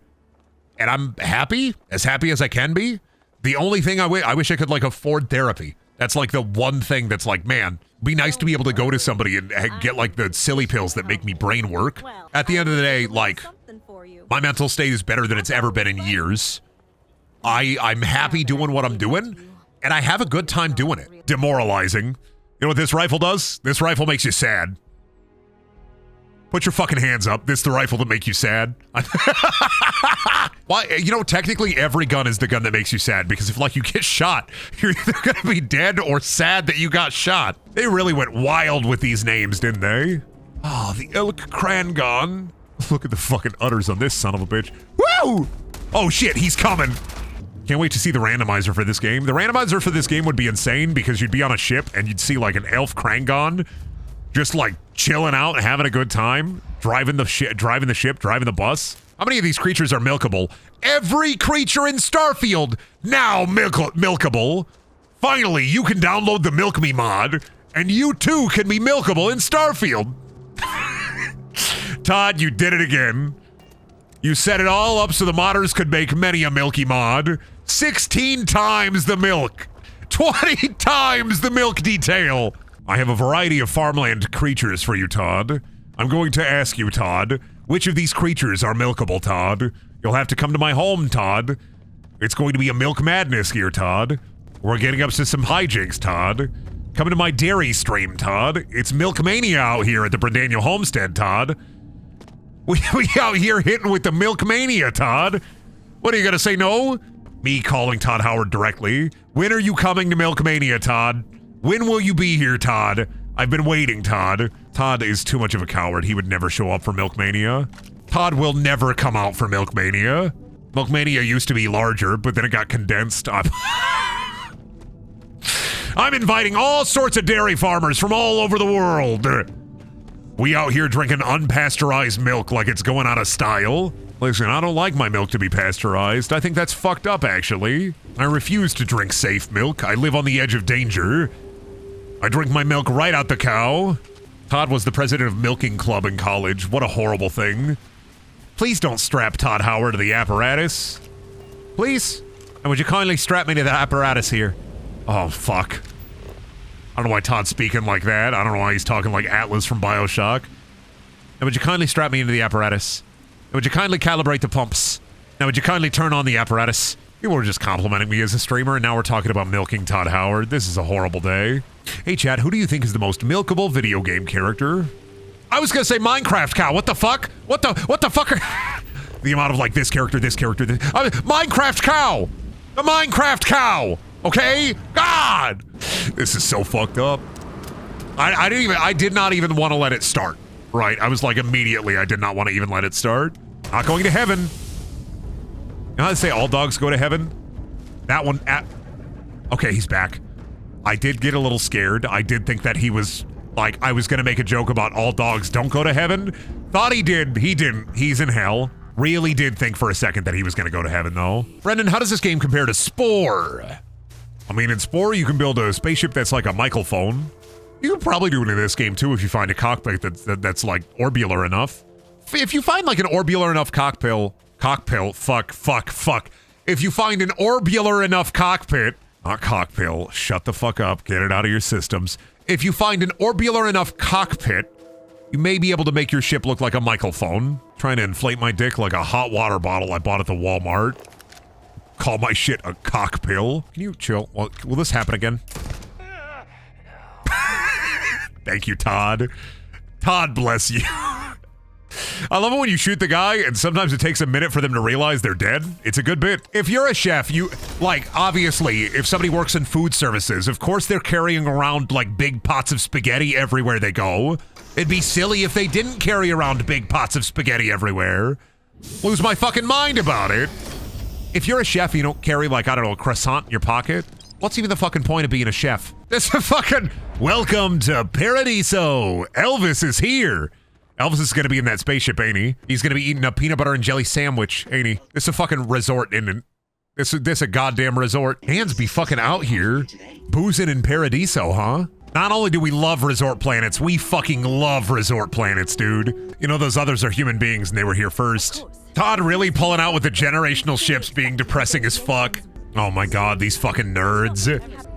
And I'm happy as I can be. The only thing I wish I could like afford therapy. That's like the one thing that's like, man, be nice to be able to go to somebody and get like the silly pills that make me brain work. At the end of the day, like my mental state is better than it's ever been in years. I'm happy doing what I'm doing, and I have a good time doing it. Demoralizing. You know what this rifle does? This rifle makes you sad. Put your fucking hands up. This is the rifle that make you sad. Why? You know, technically every gun is the gun that makes you sad, because if like you get shot, you're either gonna be dead or sad that you got shot. They really went wild with these names, didn't they? Oh, the Ilk Krangon. Look at the fucking udders on this son of a bitch. Woo! Oh shit, he's coming. Can't wait to see the randomizer for this game. The randomizer for this game would be insane because you'd be on a ship and you'd see like an elf Krangon just like chilling out and having a good time, driving the ship, driving the bus. How many of these creatures are milkable? Every creature in Starfield now milkable. Finally, you can download the Milk Me mod, and you too can be milkable in Starfield. Todd, you did it again. You set it all up so the modders could make many a Milky mod. 16 times the milk. 20 times the milk detail. I have a variety of farmland creatures for you, Todd. I'm going to ask you, Todd, which of these creatures are milkable, Todd? You'll have to come to my home, Todd. It's going to be a milk madness here, Todd. We're getting up to some hijinks, Todd. Come to my dairy stream, Todd. It's Milk Mania out here at the Brendaniel homestead, Todd. We out here hitting with the Milk Mania, Todd. What are you gonna say, no? Me calling Todd Howard directly. When are you coming to Milk Mania, Todd? When will you be here, Todd? I've been waiting, Todd. Todd is too much of a coward. He would never show up for Milk Mania. Todd will never come out for Milk Mania. Milk Mania used to be larger, but then it got condensed. I'm inviting all sorts of dairy farmers from all over the world. We out here drinking unpasteurized milk like it's going out of style. Listen, I don't like my milk to be pasteurized. I think that's fucked up, actually. I refuse to drink safe milk. I live on the edge of danger. I drink my milk right out the cow. Todd was the president of Milking Club in college. What a horrible thing. Please don't strap Todd Howard to the apparatus. Please? And would you kindly strap me to the apparatus here? Oh, fuck. I don't know why Todd's speaking like that. I don't know why he's talking like Atlas from Bioshock. And would you kindly strap me into the apparatus? And would you kindly calibrate the pumps? Now would you kindly turn on the apparatus? People were just complimenting me as a streamer, and now we're talking about milking Todd Howard. This is a horrible day. Hey chat, who do you think is the most milkable video game character? I was gonna say Minecraft cow. What the fuck? What the fuck are... The amount of like this character, Minecraft cow! The Minecraft cow! Okay? God! This is so fucked up. I did not even want to let it start. Right? I was like immediately, I did not want to even let it start. Not going to heaven. You know how they say all dogs go to heaven? That one okay, he's back. I did get a little scared. I did think that he was like, I was gonna make a joke about all dogs don't go to heaven. Thought he did. He didn't. He's in hell. Really did think for a second that he was gonna go to heaven though. Brendan, how does this game compare to Spore? I mean, in Spore, you can build a spaceship that's like a microphone. You can probably do it in this game too if you find a cockpit that's like orbular enough. If you find like an orbular enough If you find an orbular enough cockpit, not cockpill, shut the fuck up, get it out of your systems. If you find an orbular enough cockpit, you may be able to make your ship look like a microphone. Trying to inflate my dick like a hot water bottle I bought at the Walmart. Call my shit a cock pill. Can you chill? Well, will this happen again? Thank you, Todd. Todd bless you. I love it when you shoot the guy and sometimes it takes a minute for them to realize they're dead. It's a good bit. If you're a chef, you, like, obviously, if somebody works in food services, of course they're carrying around, like, big pots of spaghetti everywhere they go. It'd be silly if they didn't carry around big pots of spaghetti everywhere. Lose my fucking mind about it. If you're a chef, you don't carry, like, I don't know, a croissant in your pocket. What's even the fucking point of being a chef? This is fucking... Welcome to Paradiso. Elvis is here. Elvis is gonna be in that spaceship, ain't he? He's gonna be eating a peanut butter and jelly sandwich, ain't he? This is a fucking resort, isn't it? This a goddamn resort. Hands be fucking out here. Boozing in Paradiso, huh? Not only do we love resort planets, we fucking love resort planets, dude. You know, those others are human beings and they were here first. Todd really pulling out with the generational ships being depressing as fuck. Oh my god, these fucking nerds.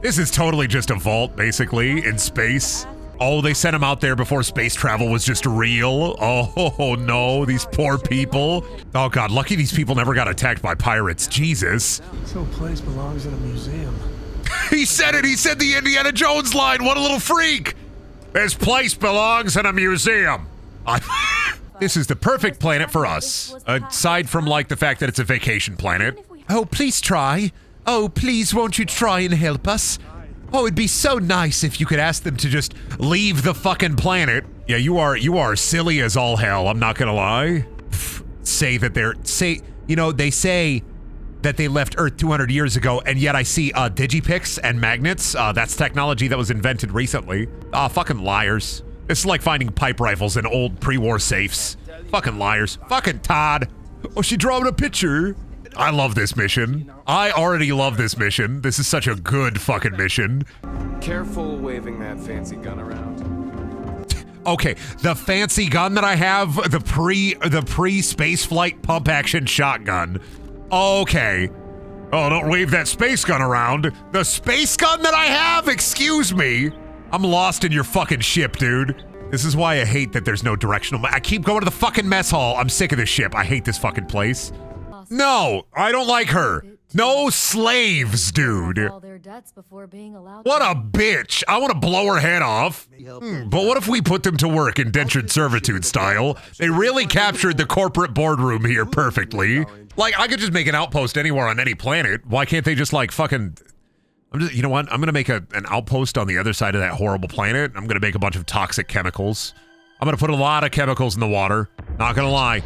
This is totally just a vault, basically, in space. Oh, they sent him out there before space travel was just real. Oh no, these poor people. Oh god, lucky these people never got attacked by pirates. Jesus. This whole place belongs in a museum. He said it, he said the Indiana Jones line. What a little freak. This place belongs in a museum. This is the perfect planet for us. Aside from, like, the fact that it's a vacation planet. Oh, please try. Oh, please, won't you try and help us? Oh, it'd be so nice if you could ask them to just leave the fucking planet. Yeah, you are silly as all hell, I'm not gonna lie. They say that they left Earth 200 years ago, and yet I see digipics and magnets. That's technology that was invented recently. Fucking liars. This is like finding pipe rifles in old pre-war safes. Fucking liars. Fucking Todd. Oh, she drawing a picture. I love this mission. I already love this mission. This is such a good fucking mission. Careful waving that fancy gun around. Okay, the fancy gun that I have, the pre-space flight pump action shotgun. Okay. Oh, don't wave that space gun around. The space gun that I have? Excuse me. I'm lost in your fucking ship, dude. This is why I hate that there's no directional. I keep going to the fucking mess hall. I'm sick of this ship. I hate this fucking place. No, I don't like her. No slaves, dude. What a bitch. I want to blow her head off. But what if we put them to work indentured servitude style? They really captured the corporate boardroom here perfectly. Like, I could just make an outpost anywhere on any planet. Why can't they just, like, fucking... you know what? I'm gonna make an outpost on the other side of that horrible planet. I'm gonna make a bunch of toxic chemicals. I'm gonna put a lot of chemicals in the water. Not gonna lie.